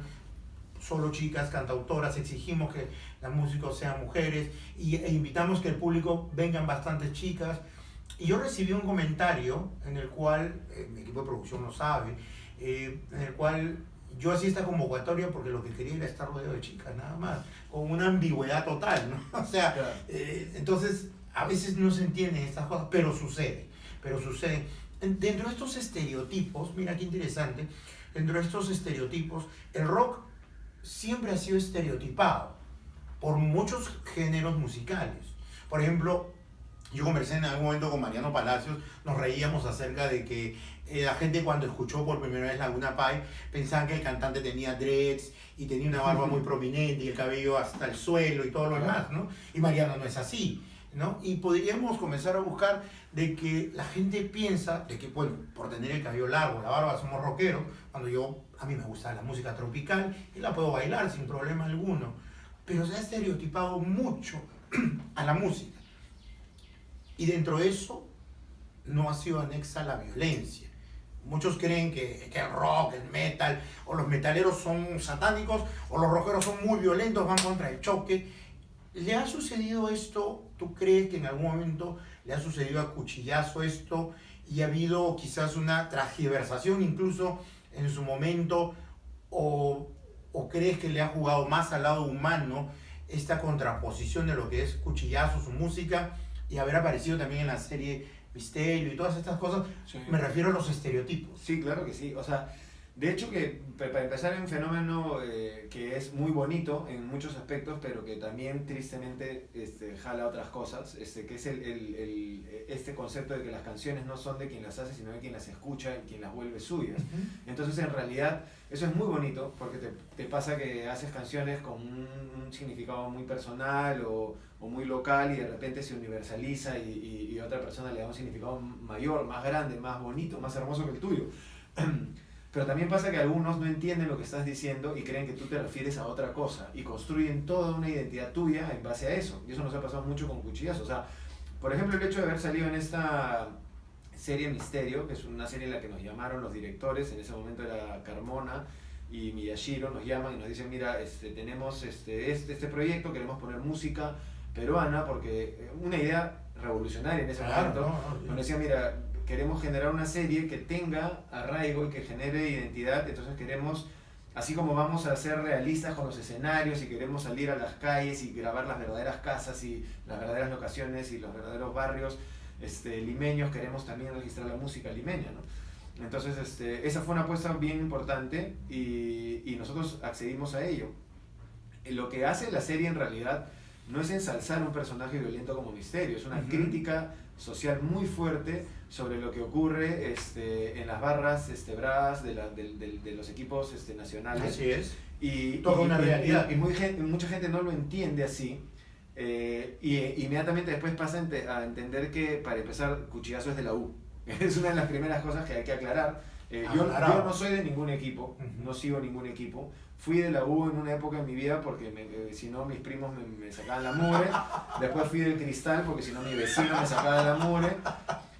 Solo chicas, cantautoras, exigimos que las músicos sean mujeres e invitamos que el público vengan bastantes chicas. Y yo recibí un comentario en el cual, mi equipo de producción lo sabe, en el cual yo hacía esta convocatoria porque lo que quería era estar rodeado de chicas, nada más, con una ambigüedad total, ¿no? O sea, Claro. entonces a veces no se entienden estas cosas, pero sucede, pero sucede. Dentro de estos estereotipos, mira qué interesante, dentro de estos estereotipos, el rock siempre ha sido estereotipado por muchos géneros musicales. Por ejemplo, yo conversé en algún momento con Mariano Palacios, nos reíamos acerca de que la gente cuando escuchó por primera vez Laguna Pai pensaban que el cantante tenía dreads y tenía una barba muy prominente y el cabello hasta el suelo y todo lo demás, ¿no? Y Mariano no es así, ¿no? Y podríamos comenzar a buscar de que la gente piensa de que, bueno, por tener el cabello largo, la barba, somos rockeros, cuando a mí me gusta la música tropical y la puedo bailar sin problema alguno, pero se ha estereotipado mucho a la música. Y dentro de eso no ha sido anexa la violencia. Muchos creen que el rock, el metal, o los metaleros son satánicos, o los rockeros son muy violentos, van contra el choque. ¿Le ha sucedido esto? ¿Tú crees que en algún momento le ha sucedido a Cuchillazo esto y ha habido quizás una transgiversación incluso en su momento? ¿O crees que le ha jugado más al lado humano esta contraposición de lo que es Cuchillazo, su música, y haber aparecido también en la serie Misterio y todas estas cosas? Sí. Me refiero a los estereotipos. Sí, claro que sí. O sea, de hecho que para empezar es un fenómeno que es muy bonito en muchos aspectos, pero que también tristemente jala otras cosas, que es este concepto de que las canciones no son de quien las hace, sino de quien las escucha y quien las vuelve suyas. Entonces, en realidad, eso es muy bonito porque te pasa que haces canciones con un significado muy personal o muy local y de repente se universaliza y otra persona le da un significado mayor, más grande, más bonito, más hermoso que el tuyo. Pero también pasa que algunos no entienden lo que estás diciendo y creen que tú te refieres a otra cosa y construyen toda una identidad tuya en base a eso. Y eso nos ha pasado mucho con Cuchillazo. O sea, por ejemplo, el hecho de haber salido en esta serie Misterio, que es una serie en la que nos llamaron los directores, en ese momento era Carmona y Miyashiro, nos llaman y nos dicen, mira, tenemos este proyecto, queremos poner música peruana, porque una idea revolucionaria en ese momento, nos decía, mira, queremos generar una serie que tenga arraigo y que genere identidad, entonces queremos, así como vamos a ser realistas con los escenarios y queremos salir a las calles y grabar las verdaderas casas y las verdaderas locaciones y los verdaderos barrios limeños, queremos también registrar la música limeña, ¿no? Entonces esa fue una apuesta bien importante y nosotros accedimos a ello. Lo que hace la serie en realidad no es ensalzar un personaje violento como Misterio, es una crítica social muy fuerte sobre lo que ocurre en las barras bravas de los equipos nacionales. Así es. Y toda una realidad. Y mucha gente no lo entiende así. Y inmediatamente después pasa a entender que, para empezar, Cuchillazo es de la U. Es una de las primeras cosas que hay que aclarar. Yo no soy de ningún equipo, no sigo ningún equipo. Fui de la U en una época de mi vida porque si no mis primos me sacaban la mugre. Después fui del Cristal porque si no mi vecino me sacaba la mugre.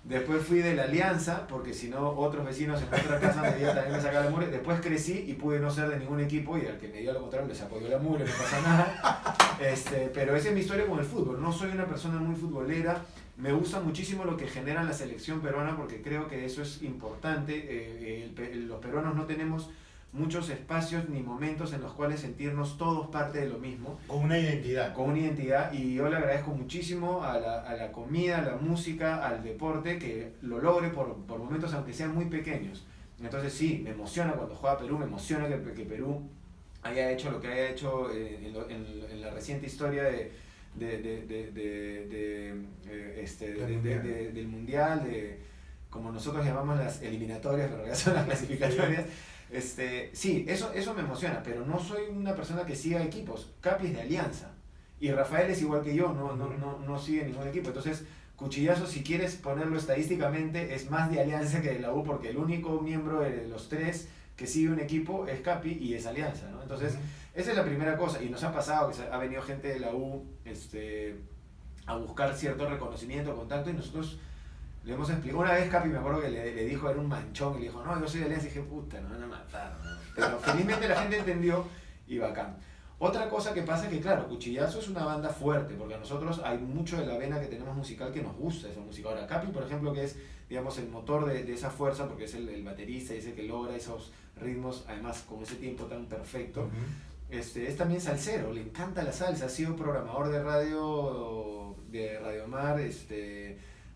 Después fui de la Alianza porque si no otros vecinos en otra casa también me sacaban la mugre. Después crecí y pude no ser de ningún equipo y al que me dio lo contrario les apoyó la mugre, no pasa nada. Pero esa es mi historia con el fútbol. No soy una persona muy futbolera. Me gusta muchísimo lo que genera la selección peruana porque creo que eso es importante. Los peruanos no tenemos muchos espacios ni momentos en los cuales sentirnos todos parte de lo mismo. Con una identidad. Con una identidad, y yo le agradezco muchísimo a la comida, a la música, al deporte, que lo logre por momentos aunque sean muy pequeños. Entonces sí, me emociona cuando juega Perú, me emociona que Perú haya hecho lo que haya hecho en la reciente historia del Mundial, como nosotros llamamos las eliminatorias, pero en realidad son las clasificatorias. Sí, eso me emociona, pero no soy una persona que siga equipos. Capi es de Alianza y Rafael es igual que yo, no sigue ningún equipo. Entonces, Cuchillazo, si quieres ponerlo estadísticamente, es más de Alianza que de la U, porque el único miembro de los tres que sigue un equipo es Capi y es Alianza, ¿no? Entonces, esa es la primera cosa, y nos ha pasado que ha venido gente de la U a buscar cierto reconocimiento, contacto, y nosotros le hemos explicado. Una vez Capi, me acuerdo que le dijo, era un manchón, y le dijo, no, yo soy de Alianza, y dije, puta, nos van a matar, ¿no? Pero felizmente la gente entendió y bacán. Otra cosa que pasa es que, claro, Cuchillazo es una banda fuerte, porque a nosotros hay mucho de la vena que tenemos musical que nos gusta esa música. Ahora, Capi, por ejemplo, que es, digamos, el motor de esa fuerza, porque es el baterista y es el que logra esos ritmos, además, con ese tiempo tan perfecto, es también salsero, le encanta la salsa, ha sido programador de Radio Mar,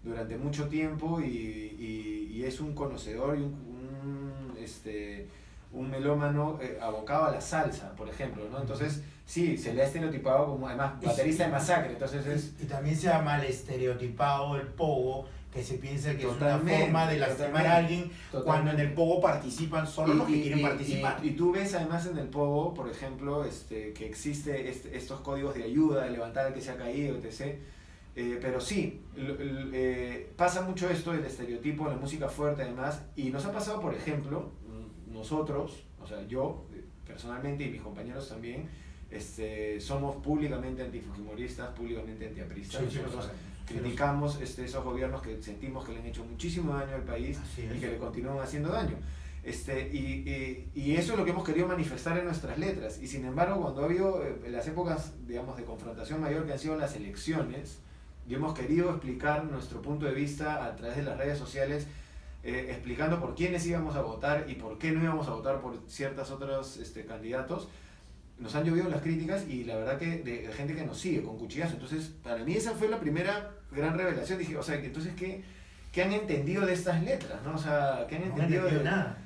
durante mucho tiempo y es un conocedor y un melómano abocado a la salsa, por ejemplo, ¿no? Entonces, sí, se le ha estereotipado como, además, baterista de Masacre, entonces es... Y también se ha mal estereotipado el pogo, que se piensa que Totalmente, es una forma de lastimar a alguien, cuando en el pogo participan solo los que quieren participar. Y tú ves además en el pogo, por ejemplo, que existe estos códigos de ayuda, de levantar al que se ha caído, etc. Pero sí, pasa mucho esto del estereotipo, la música fuerte además, y nos ha pasado, por ejemplo, nosotros, o sea, yo personalmente y mis compañeros también, somos públicamente antifujimoristas, públicamente antiapristas. Sí, Nosotros criticamos esos gobiernos que sentimos que le han hecho muchísimo daño al país y que le continúan haciendo daño. Y eso es lo que hemos querido manifestar en nuestras letras. Y sin embargo, cuando ha habido las épocas, digamos, de confrontación mayor que han sido las elecciones, y hemos querido explicar nuestro punto de vista a través de las redes sociales, explicando por quiénes íbamos a votar y por qué no íbamos a votar por ciertos otros candidatos, nos han llovido las críticas y la verdad que de gente que nos sigue con Cuchillazo. Entonces, para mí esa fue la primera gran revelación. Dije, o sea, entonces, ¿qué han entendido de estas letras? ¿No? O sea, ¿qué han entendido de nada?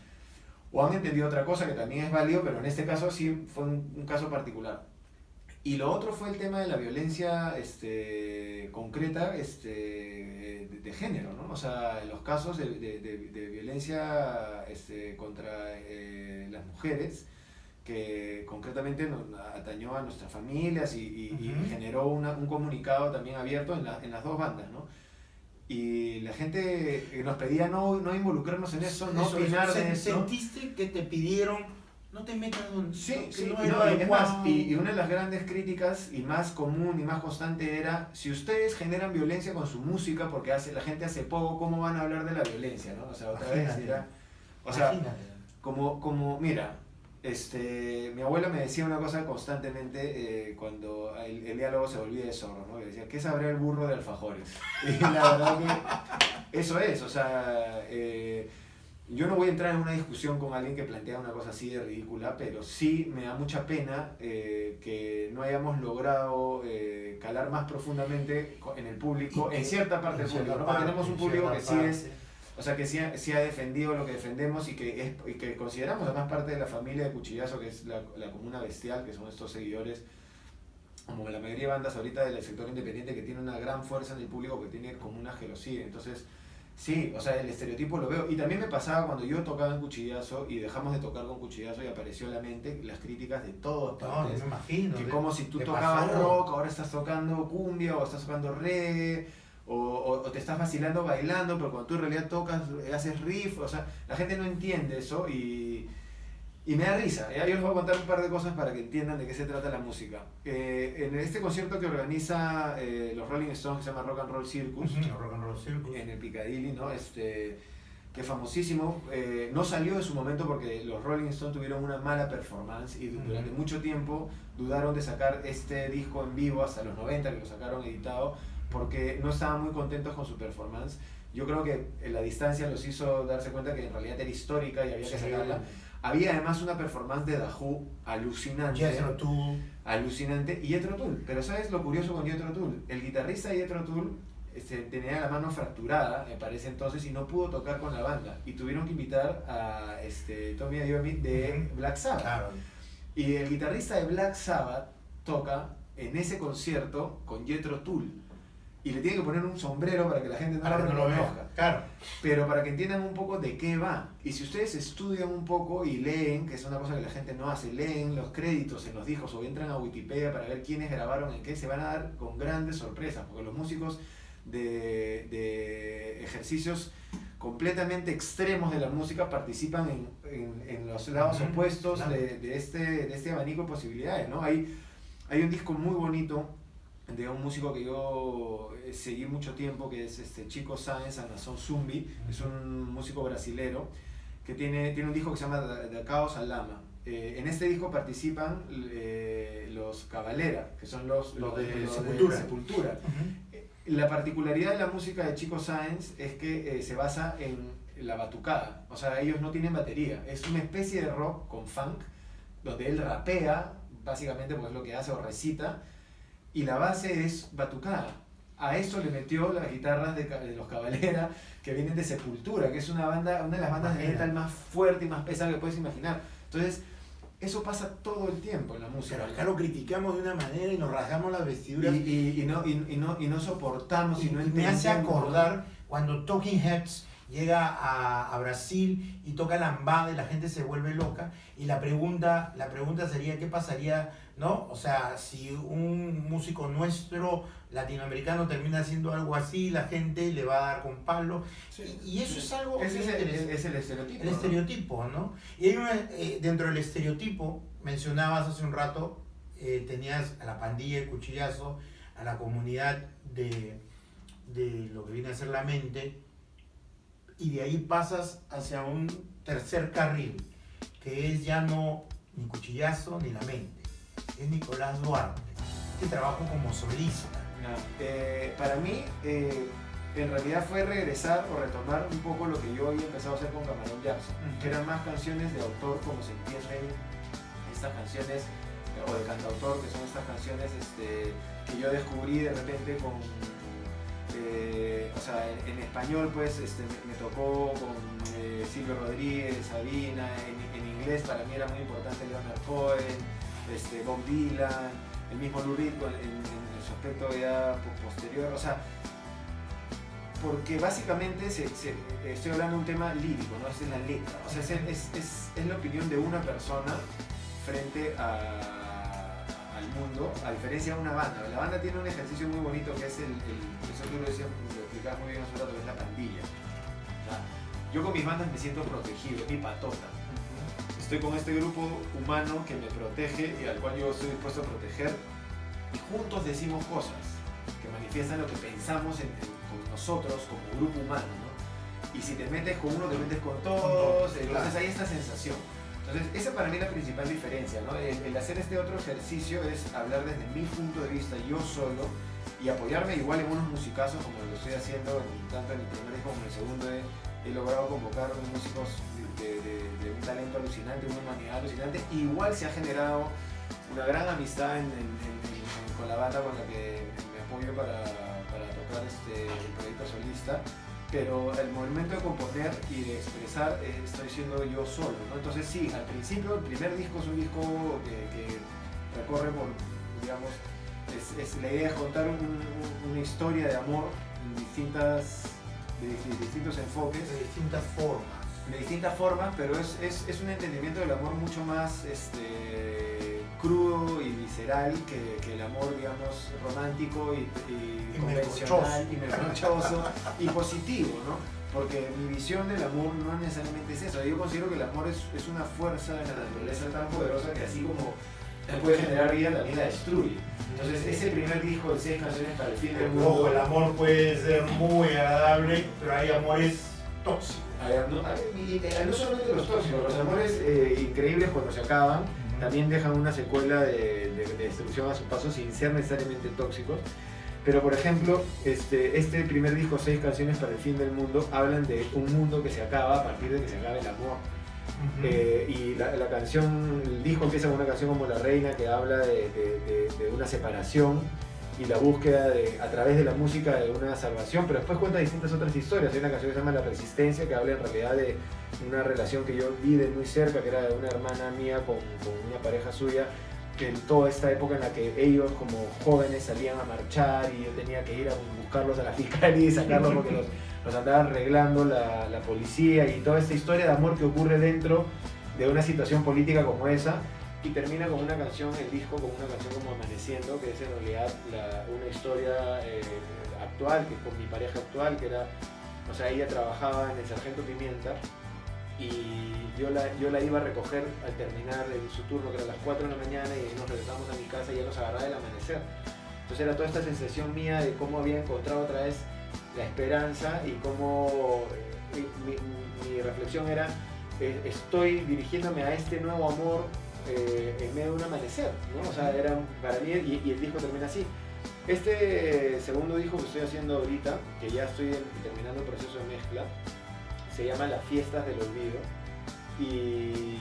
O han entendido otra cosa que también es válido, pero en este caso sí fue un caso particular. Y lo otro fue el tema de la violencia concreta de género, ¿no? O sea, los casos de violencia contra las mujeres, que concretamente nos atañó a nuestras familias y generó un comunicado también abierto en las dos bandas, ¿no? Y la gente nos pedía no involucrarnos en eso, no opinar de eso. ¿Sentiste que te pidieron no te metas donde Sí, no y era es más, adecuado? y una de las grandes críticas y más común y más constante era, si ustedes generan violencia con su música porque la gente hace poco, ¿cómo van a hablar de la violencia? ¿No? O sea, otra vez era... O sea, como mira, mi abuela me decía una cosa constantemente cuando el diálogo se volvía de zorro, ¿no? Le decía, ¿qué sabrá el burro de alfajores? Y la verdad que eso es, o sea, yo no voy a entrar en una discusión con alguien que plantea una cosa así de ridícula, pero sí me da mucha pena que no hayamos logrado calar más profundamente en el público, en cierta parte del público, ¿no? Porque tenemos un público que sí es... O sea, que sí ha defendido lo que defendemos y que consideramos además parte de la familia de Cuchillazo, que es la Comuna Bestial, que son estos seguidores, como la mayoría de bandas ahorita del sector independiente, que tiene una gran fuerza en el público, que tiene comunas que lo siguen. Entonces, sí, o sea, el estereotipo lo veo. Y también me pasaba cuando yo tocaba en Cuchillazo y dejamos de tocar con Cuchillazo y apareció a la mente las críticas de todas partes. No me imagino. Que como si tú tocabas rock, ahora estás tocando cumbia o estás tocando reggae. O te estás vacilando bailando, pero cuando tú en realidad tocas, haces riff, o sea, la gente no entiende eso y me da risa. Yo les voy a contar un par de cosas para que entiendan de qué se trata la música. En este concierto que organiza los Rolling Stones, que se llama Rock and Roll Circus, en el Piccadilly, ¿no? Que es famosísimo, no salió en su momento porque los Rolling Stones tuvieron una mala performance y durante mucho tiempo dudaron de sacar este disco en vivo hasta los 90, que lo sacaron editado, porque no estaban muy contentos con su performance. Yo creo que la distancia los hizo darse cuenta que en realidad era histórica y había que sacarla. Había además una performance de The Who alucinante. Jethro Tull. Alucinante. Y Jethro Tull. Pero ¿sabes lo curioso con Jethro Tull? El guitarrista de Jethro Tull tenía la mano fracturada, me parece entonces, y no pudo tocar con la banda. Y tuvieron que invitar a Tommy Iommi de Black Sabbath. Claro. Y el guitarrista de Black Sabbath toca en ese concierto con Jethro Tull. Y le tiene que poner un sombrero para que la gente no lo reconozca. Claro. Pero para que entiendan un poco de qué va. Y si ustedes estudian un poco y leen, que es una cosa que la gente no hace, leen los créditos en los discos o entran a Wikipedia para ver quiénes grabaron en qué, se van a dar con grandes sorpresas, porque los músicos de ejercicios completamente extremos de la música participan en los lados opuestos de este abanico de posibilidades, ¿no? Hay un disco muy bonito de un músico que yo seguí mucho tiempo, que es Chico Sáenz, Nação Zumbi. Es un músico brasilero que tiene un disco que se llama The Caos al Lama, en este disco participan los Cavalera, que son los de Sepultura. La particularidad de la música de Chico Sáenz es que se basa en la batucada, o sea, ellos no tienen batería, es una especie de rock con funk, donde él rapea, básicamente porque es lo que hace, o recita, y la base es batucada. A eso le metió las guitarras de los Cavalera, que vienen de Sepultura, que es una de las bandas de metal más fuerte y más pesada que puedes imaginar. Entonces, eso pasa todo el tiempo en la música. Pero acá lo criticamos de una manera y nos rasgamos las vestiduras. Y no soportamos y no entendemos. Me hace acordar cuando Talking Heads llega a Brasil y toca lambada y la gente se vuelve loca. Y la pregunta sería, ¿qué pasaría, no? O sea, si un músico nuestro latinoamericano termina haciendo algo así, la gente le va a dar con palo. Sí. Y eso es algo... Es el estereotipo. El estereotipo, ¿no? Y hay una, dentro del estereotipo, mencionabas hace un rato, tenías a la pandilla de Cuchillazo, a la comunidad de lo que viene a ser la mente, y de ahí pasas hacia un tercer carril, que es ya no ni Cuchillazo ni la mente, es Nicolás Duarte, este trabajo como solista. Para mí, en realidad fue regresar o retomar un poco lo que yo había empezado a hacer con Camarón Jackson, que eran más canciones de autor, como se entienden estas canciones, o de cantautor, que son estas canciones que yo descubrí de repente con... o sea, en español pues me tocó con Silvio Rodríguez, Sabina, en inglés para mí era muy importante Leonard Cohen, Bob Dylan, el mismo Lou Reed en su aspecto ya posterior, o sea, porque básicamente estoy hablando de un tema lírico, ¿no? Es la letra, o sea, es la opinión de una persona frente al mundo, a diferencia de una banda. La banda tiene un ejercicio muy bonito que es eso tú lo explicabas muy bien hace un rato, que es la pandilla. Yo con mis bandas me siento protegido, es mi patota. Estoy con este grupo humano que me protege y al cual yo estoy dispuesto a proteger, y juntos decimos cosas que manifiestan lo que pensamos con nosotros como grupo humano, ¿no? Y si te metes con uno, te metes con todos, entonces hay esta sensación. Entonces, esa para mí es la principal diferencia, ¿no? El hacer este otro ejercicio es hablar desde mi punto de vista, yo solo, y apoyarme igual en unos musicazos como lo estoy haciendo, tanto en el primer disco como en el segundo. He logrado convocar músicos de un talento alucinante, una humanidad alucinante. Igual se ha generado una gran amistad con la banda con la que me apoyo para tocar el proyecto solista. Pero el momento de componer y de expresar estoy siendo yo solo, ¿no? Entonces sí, al principio el primer disco es un disco que recorre por, digamos, la idea es contar una historia de amor en distintos enfoques. De distintas formas, pero es un entendimiento del amor mucho más crudo y visceral que el amor, digamos, romántico y convencional y melcochoso y positivo, ¿no? Porque mi visión del amor no necesariamente es eso. Yo considero que el amor es una fuerza de la naturaleza tan poderosa que así como puede generar vida, también la destruye. Entonces ese primer disco de 6 canciones para el fin del mundo... Ojo, el amor puede ser muy agradable, pero hay amores tóxicos. No solamente los tóxicos, los amores increíbles cuando se acaban también dejan una secuela de destrucción a su paso sin ser necesariamente tóxicos. Pero por ejemplo, este primer disco, 6 canciones para el fin del mundo, hablan de un mundo que se acaba a partir de que se acabe el amor. Y la canción, el disco empieza con una canción como La Reina, que habla de una separación y la búsqueda a través de la música de una salvación, pero después cuenta distintas otras historias. Hay una canción que se llama La Resistencia, que habla en realidad de una relación que yo vi de muy cerca, que era de una hermana mía con una pareja suya, que en toda esta época en la que ellos como jóvenes salían a marchar y yo tenía que ir a buscarlos a la fiscalía y sacarlos porque los andaba arreglando la policía, y toda esta historia de amor que ocurre dentro de una situación política como esa. Y termina con una canción, el disco, con una canción como Amaneciendo, que es en realidad una historia actual, que es con mi pareja actual, que era, o sea, ella trabajaba en el Sargento Pimienta y yo la iba a recoger al terminar su turno, que era a las 4 de la mañana, y nos regresamos a mi casa y ya nos agarraba el amanecer. Entonces era toda esta sensación mía de cómo había encontrado otra vez la esperanza y cómo mi reflexión era estoy dirigiéndome a este nuevo amor en medio de un amanecer, ¿no? O sea, era para mí, y el disco termina así. Este segundo disco que estoy haciendo ahorita, que ya estoy terminando el proceso de mezcla, se llama Las Fiestas del Olvido, y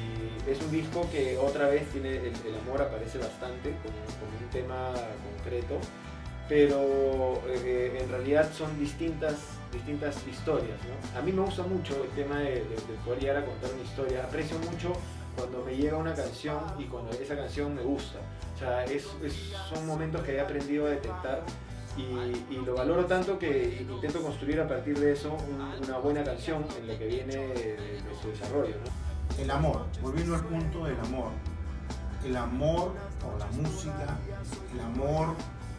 es un disco que otra vez tiene el amor aparece bastante como un tema concreto, pero en realidad son distintas historias, ¿no? A mí me gusta mucho el tema de poder llegar a contar una historia. Aprecio mucho cuando me llega una canción y cuando esa canción me gusta. O sea, son momentos que he aprendido a detectar y lo valoro tanto que intento construir a partir de eso una buena canción en lo que viene de su desarrollo, ¿no? El amor, volviendo al punto del amor. El amor por la música, el amor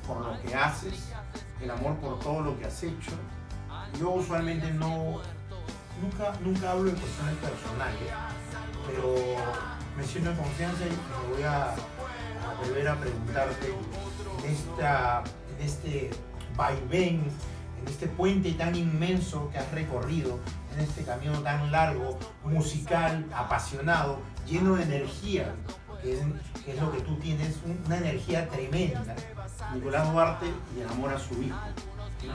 por lo que haces, el amor por todo lo que has hecho. Yo usualmente nunca hablo de cuestiones personales, pero me siento en confianza y me voy a volver a preguntarte en este vaivén, en este puente tan inmenso que has recorrido, en este camino tan largo, musical, apasionado, lleno de energía, que es lo que tú tienes, una energía tremenda. Nicolás Duarte y el amor a su hijo.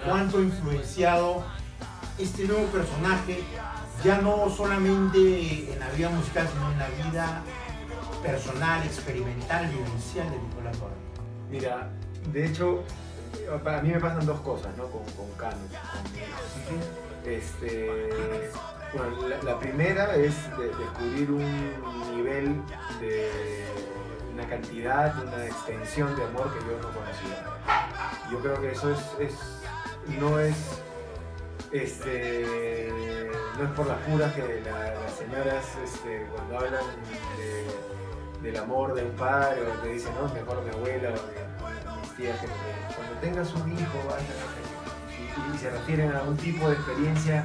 ¿Cuánto ha influenciado este nuevo personaje, ya no solamente en la vida musical, sino en la vida personal, experimental, vivencial de Nicolás Duarte? Mira, de hecho, para mí me pasan dos cosas, ¿no? Con Cano. Bueno, la primera es descubrir un nivel de una cantidad, una extensión de amor que yo no conocía. Yo creo que eso no es por las puras que las señoras cuando hablan del amor de un padre o te dicen, no, mejor mi abuela o de mis tías, que cuando tengas un hijo y se refieren a un tipo de experiencia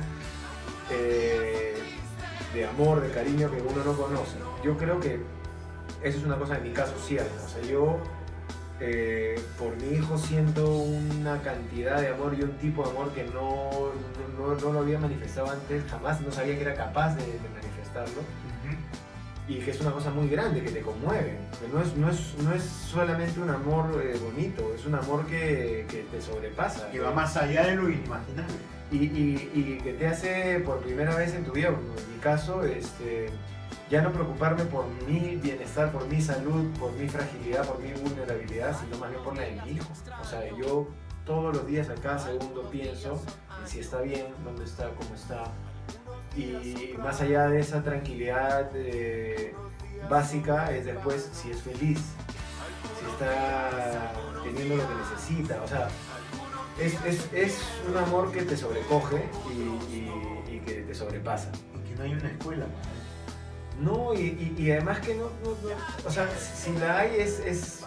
de amor, de cariño que uno no conoce. Yo creo que eso es una cosa en mi caso cierta. O sea, yo por mi hijo siento una cantidad de amor y un tipo de amor que no lo había manifestado antes, jamás, no sabía que era capaz de manifestarlo. Y que es una cosa muy grande, que te conmueve. Que no es solamente un amor bonito, es un amor que te sobrepasa. Que va más allá de lo inimaginable. Y que te hace por primera vez en tu vida, en mi caso, ya no preocuparme por mi bienestar, por mi salud, por mi fragilidad, por mi vulnerabilidad, sino más bien por la de mi hijo. O sea, yo todos los días, a cada segundo, pienso en si está bien, dónde está, cómo está. Y más allá de esa tranquilidad básica, es después si es feliz, si está teniendo lo que necesita. O sea, es un amor que te sobrecoge y que te sobrepasa. Y que no hay una escuela. No, y además que no, o sea, si la hay es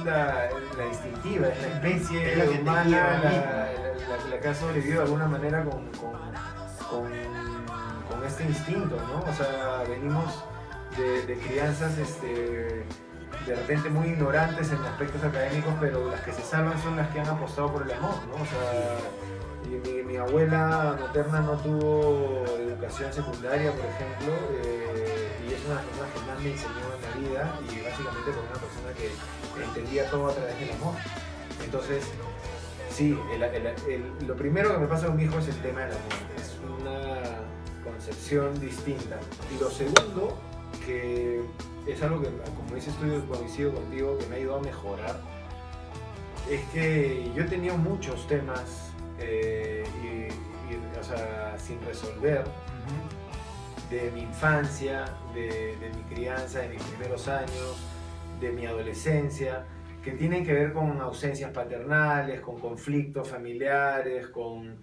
la instintiva, es la especie, es la que humana, la que ha sobrevivido de alguna manera con este instinto, ¿no? O sea, venimos de crianzas de repente muy ignorantes en aspectos académicos, pero las que se salvan son las que han apostado por el amor, ¿no? O sea, mi abuela materna no tuvo educación secundaria, por ejemplo, y es una de las cosas que más me enseñó en la vida, y básicamente por una persona que entendía todo a través del amor. Entonces, sí, lo primero que me pasa con mi hijo es el tema del amor, es una concepción distinta. Y lo segundo, que es algo que, como dices tú, coincido contigo, que me ha ayudado a mejorar, es que yo he tenido muchos temas o sea, sin resolver, de mi infancia, de mi crianza, de mis primeros años, de mi adolescencia, que tienen que ver con ausencias paternales, con conflictos familiares, con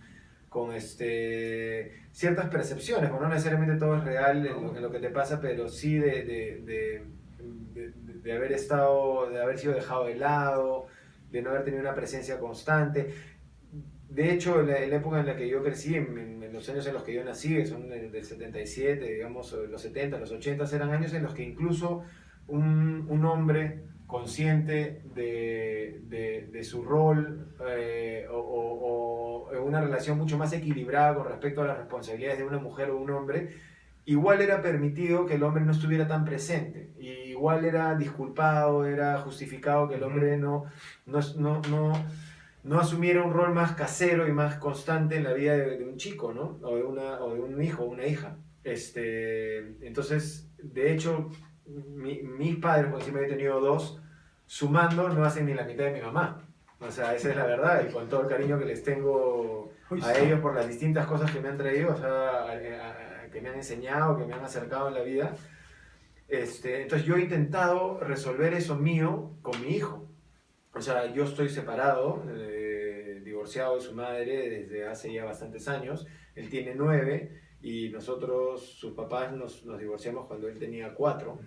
ciertas percepciones. Bueno, no necesariamente todo es real en lo que te pasa, pero sí de haber sido dejado de lado, de no haber tenido una presencia constante. De hecho, en la época en la que yo crecí, en los años en los que yo nací, que son del 77, digamos, los 70, los 80, eran años en los que incluso un hombre consciente de su rol o una relación mucho más equilibrada con respecto a las responsabilidades de una mujer o un hombre, igual era permitido que el hombre no estuviera tan presente. Y igual era disculpado, era justificado que el hombre no asumiera un rol más casero y más constante en la vida de un chico, ¿no? O de un hijo o una hija. Entonces, de hecho, mis padres, porque siempre he tenido dos, sumando no hacen ni la mitad de mi mamá. O sea, esa es la verdad, y con todo el cariño que les tengo a ellos por las distintas cosas que me han traído, o sea, que me han enseñado, que me han acercado en la vida. Entonces yo he intentado resolver eso mío con mi hijo. O sea, yo estoy separado, divorciado de su madre desde hace ya bastantes años. Él tiene 9 y nosotros, sus papás, nos divorciamos cuando él tenía 4.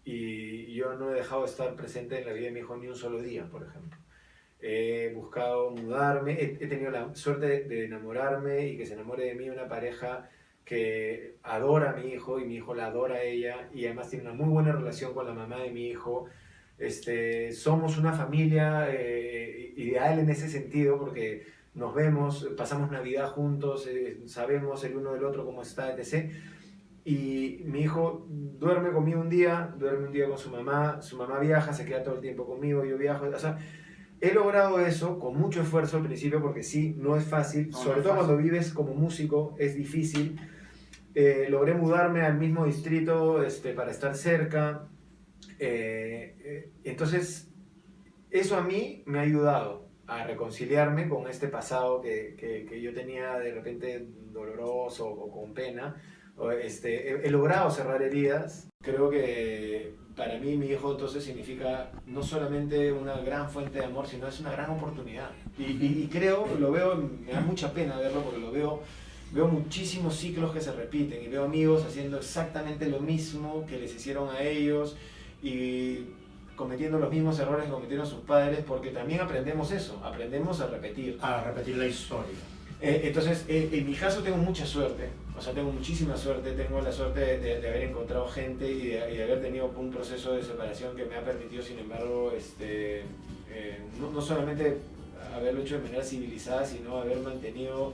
Y yo no he dejado de estar presente en la vida de mi hijo ni un solo día, por ejemplo. He buscado mudarme, he tenido la suerte de enamorarme y que se enamore de mí una pareja que adora a mi hijo y mi hijo la adora a ella, y además tiene una muy buena relación con la mamá de mi hijo. Somos una familia ideal en ese sentido, porque nos vemos, pasamos Navidad juntos, sabemos el uno del otro cómo está, etc. Y mi hijo duerme conmigo un día, duerme un día con su mamá viaja, se queda todo el tiempo conmigo, yo viajo, o sea, he logrado eso con mucho esfuerzo al principio, porque sí, no es fácil, sobre todo cuando vives como músico, es difícil. Logré mudarme al mismo distrito para estar cerca. Entonces, eso a mí me ha ayudado a reconciliarme con este pasado que yo tenía de repente doloroso o con pena. He logrado cerrar heridas. Creo que para mí mi hijo entonces significa no solamente una gran fuente de amor, sino es una gran oportunidad. Y creo, lo veo, me da mucha pena verlo, porque lo veo muchísimos ciclos que se repiten, y veo amigos haciendo exactamente lo mismo que les hicieron a ellos y cometiendo los mismos errores que cometieron sus padres, porque también aprendemos eso, aprendemos a repetir. A repetir la historia. Entonces, en mi caso tengo mucha suerte, o sea, tengo muchísima suerte, tengo la suerte de haber encontrado gente y de haber tenido un proceso de separación que me ha permitido, sin embargo, no solamente haberlo hecho de manera civilizada, sino haber mantenido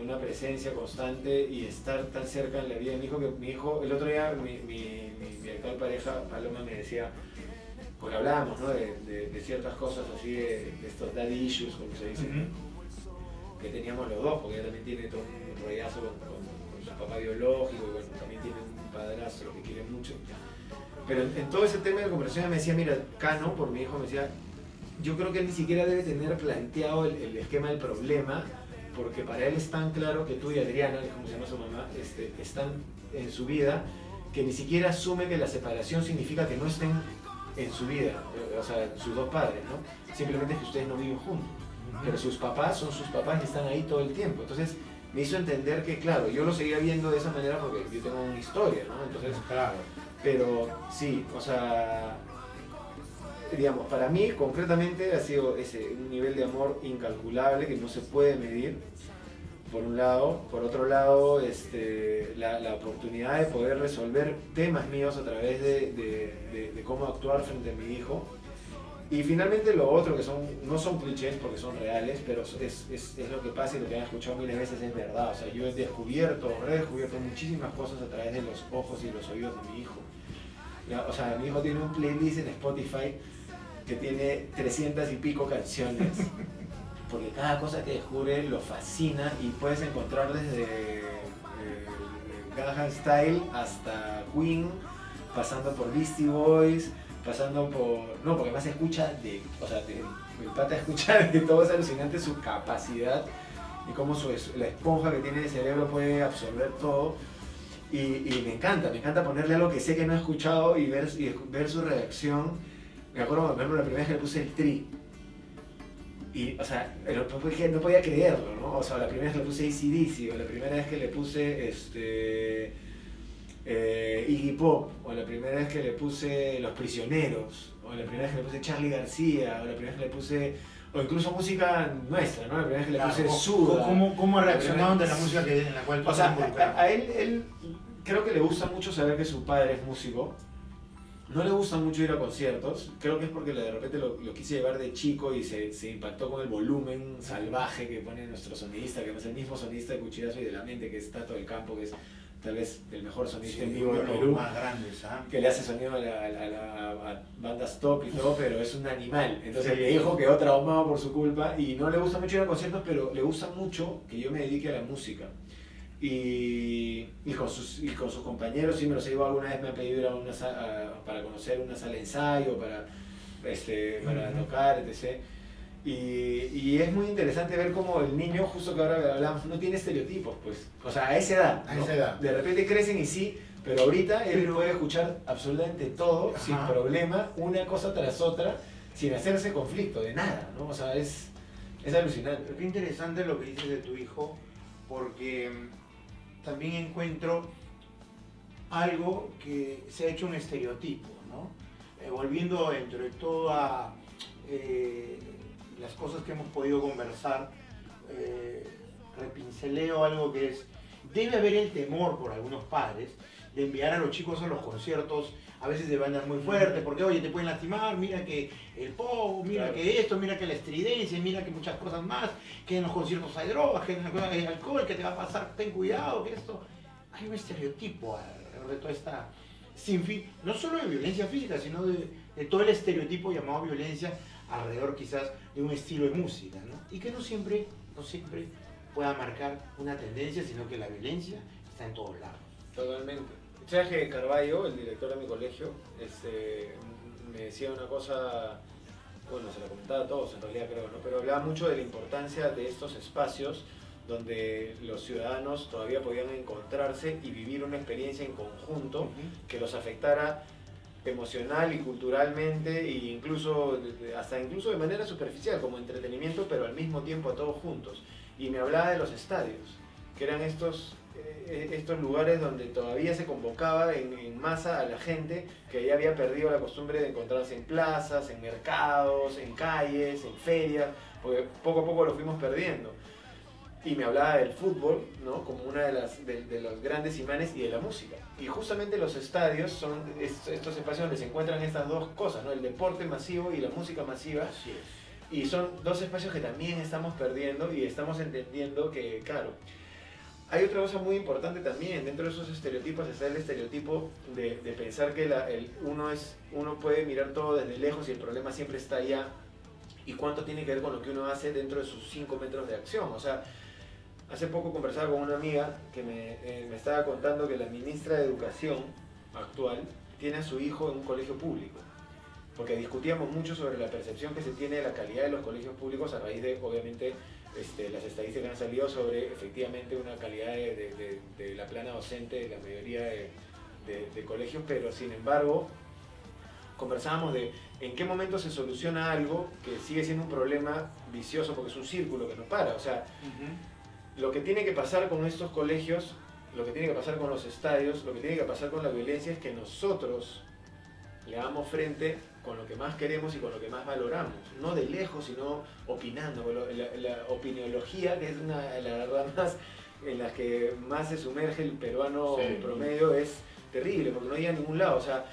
una presencia constante y estar tan cerca en la vida de mi hijo, que mi hijo, el otro día, mi actual pareja, Paloma, me decía, porque hablábamos, ¿no?, de ciertas cosas así, de estos daddy issues, como se dice, que teníamos los dos, porque ella también tiene todo un rollazo con su papá biológico, y bueno, también tiene un padrastro que quiere mucho. Pero en todo ese tema de conversación me decía, mira, Cano, por mi hijo, me decía, yo creo que él ni siquiera debe tener planteado el esquema del problema, porque para él es tan claro que tú y Adriana, que es como se llama su mamá, están en su vida, que ni siquiera asume que la separación significa que no estén en su vida, o sea, sus dos padres, ¿no? Simplemente es que ustedes no viven juntos, pero sus papás son sus papás y están ahí todo el tiempo. Entonces me hizo entender que, claro, yo lo seguía viendo de esa manera porque yo tengo una historia, ¿no? Entonces, claro. Pero sí, o sea, digamos, para mí concretamente ha sido un nivel de amor incalculable que no se puede medir, por un lado. Por otro lado, la oportunidad de poder resolver temas míos a través de cómo actuar frente a mi hijo. Y finalmente lo otro, que no son clichés porque son reales, pero es lo que pasa, y lo que han escuchado miles de veces es verdad. O sea, yo he redescubierto muchísimas cosas a través de los ojos y los oídos de mi hijo. O sea, mi hijo tiene un playlist en Spotify que tiene 300 y pico canciones, porque cada cosa que descubre lo fascina, y puedes encontrar desde Gangnam Style hasta Queen, pasando por Beastie Boys, pasando por... No, porque más escucha el pata escucha de todo, es alucinante su capacidad y cómo la esponja que tiene el cerebro puede absorber todo. Y me encanta ponerle algo que sé que no he escuchado y ver su reacción. Me acuerdo, por ejemplo, la primera vez que le puse el Tri. Y, o sea, no podía creerlo, ¿no? O sea, la primera vez que le puse AC/DC, o la primera vez que le puse Iggy Pop, o la primera vez que le puse Los Prisioneros, o la primera vez que le puse Charly García, o la primera vez que le puse... O incluso música nuestra, ¿no? La primera vez que le puse Suda. ¿Cómo ha reaccionado ante la música en la cual tú estás involucrado? A él creo que le gusta mucho saber que su padre es músico. no le gusta mucho ir a conciertos. Creo que es porque de repente lo quise llevar de chico y se impactó con el volumen salvaje que pone nuestro sonidista, que es el mismo sonidista de Cuchillazo y de la Mente, que es Tato del Campo, que es tal vez el mejor sonidista en vivo de Perú, más grandes, que le hace sonido a bandas top y todo, pero es un animal. Entonces mi hijo quedó traumado por su culpa y no le gusta mucho ir a conciertos, pero le gusta mucho que yo me dedique a la música. Y con sus compañeros sí me los he llevado alguna vez, me ha pedido ir a para conocer una sala de ensayo, para tocar, etc. Y es muy interesante ver cómo el niño, justo que ahora hablamos, no tiene estereotipos, pues. O sea, a esa edad. A esa edad. De repente crecen y sí, pero ahorita él puede escuchar absolutamente todo, sin problema, una cosa tras otra, sin hacerse conflicto, de nada, ¿no? O sea, es alucinante. Pero qué interesante lo que dices de tu hijo, porque también encuentro algo que se ha hecho un estereotipo, ¿no? Volviendo dentro de todas las cosas que hemos podido conversar, repinceleo algo que es, debe haber el temor por algunos padres de enviar a los chicos a los conciertos, a veces de bandas muy fuertes, porque oye, te pueden lastimar, mira que el pop, mira claro, que esto, mira que la estridencia, mira que muchas cosas más, que en los conciertos hay drogas, que en las cosas hay alcohol, que te va a pasar, ten cuidado, que esto... Hay un estereotipo alrededor de toda esta sinfín, no solo de violencia física, sino de todo el estereotipo llamado violencia alrededor quizás de un estilo de música, ¿no? Y que no siempre pueda marcar una tendencia, sino que la violencia está en todos lados. Totalmente. Sabes que Carballo, el director de mi colegio, me decía una cosa, bueno, se la comentaba a todos en realidad creo, ¿no? Pero hablaba mucho de la importancia de estos espacios donde los ciudadanos todavía podían encontrarse y vivir una experiencia en conjunto que los afectara emocional y culturalmente e incluso de manera superficial como entretenimiento, pero al mismo tiempo a todos juntos. Y me hablaba de los estadios, que eran estos lugares donde todavía se convocaba en masa a la gente que ya había perdido la costumbre de encontrarse en plazas, en mercados, en calles, en ferias, porque poco a poco lo fuimos perdiendo. Y me hablaba del fútbol, ¿no? Como una de los grandes imanes y de la música. Y justamente los estadios son estos espacios donde se encuentran estas dos cosas, ¿no? El deporte masivo y la música masiva. Así es. Y son dos espacios que también estamos perdiendo y estamos entendiendo que, claro, hay otra cosa muy importante también. Dentro de esos estereotipos está el estereotipo de pensar que uno puede mirar todo desde lejos y el problema siempre está allá. Y cuánto tiene que ver con lo que uno hace dentro de sus 5 metros de acción. O sea, hace poco conversaba con una amiga que me estaba contando que la ministra de Educación actual tiene a su hijo en un colegio público. Porque discutíamos mucho sobre la percepción que se tiene de la calidad de los colegios públicos a raíz de, obviamente, las estadísticas que han salido sobre efectivamente una calidad de la plana docente de la mayoría de colegios, pero sin embargo conversábamos de en qué momento se soluciona algo que sigue siendo un problema vicioso porque es un círculo que no para. O sea, lo que tiene que pasar con estos colegios, lo que tiene que pasar con los estadios, lo que tiene que pasar con la violencia es que nosotros le damos frente con lo que más queremos y con lo que más valoramos, no de lejos, sino opinando. La opiniología, que es una de las ramas en las que más se sumerge el peruano promedio, es terrible, porque no llega a ningún lado. O sea,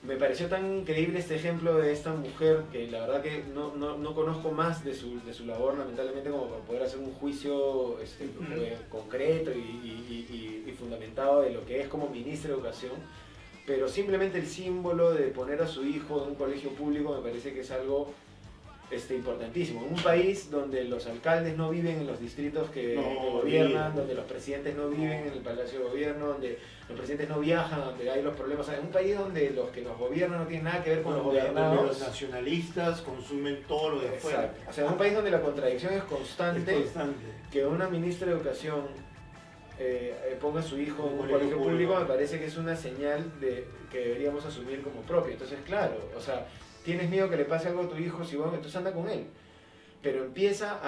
me pareció tan increíble este ejemplo de esta mujer, que la verdad que no conozco más de su labor, lamentablemente, como para poder hacer un juicio concreto y fundamentado de lo que es como ministra de Educación. Pero simplemente el símbolo de poner a su hijo en un colegio público me parece que es algo importantísimo. En un país donde los alcaldes no viven en los distritos que gobiernan, donde los presidentes no viven en el Palacio de Gobierno, donde los presidentes no viajan, donde hay los problemas. O sea, en un país donde los que nos gobiernan no tienen nada que ver con los gobernados. Donde los nacionalistas consumen todo lo de afuera. Exacto. O sea, en un país donde la contradicción es constante, que una ministra de Educación ponga a su hijo en un colegio público me parece que es una señal que deberíamos asumir como propia. Entonces, claro, o sea, tienes miedo que le pase algo a tu hijo, si bueno, entonces anda con él. Pero empieza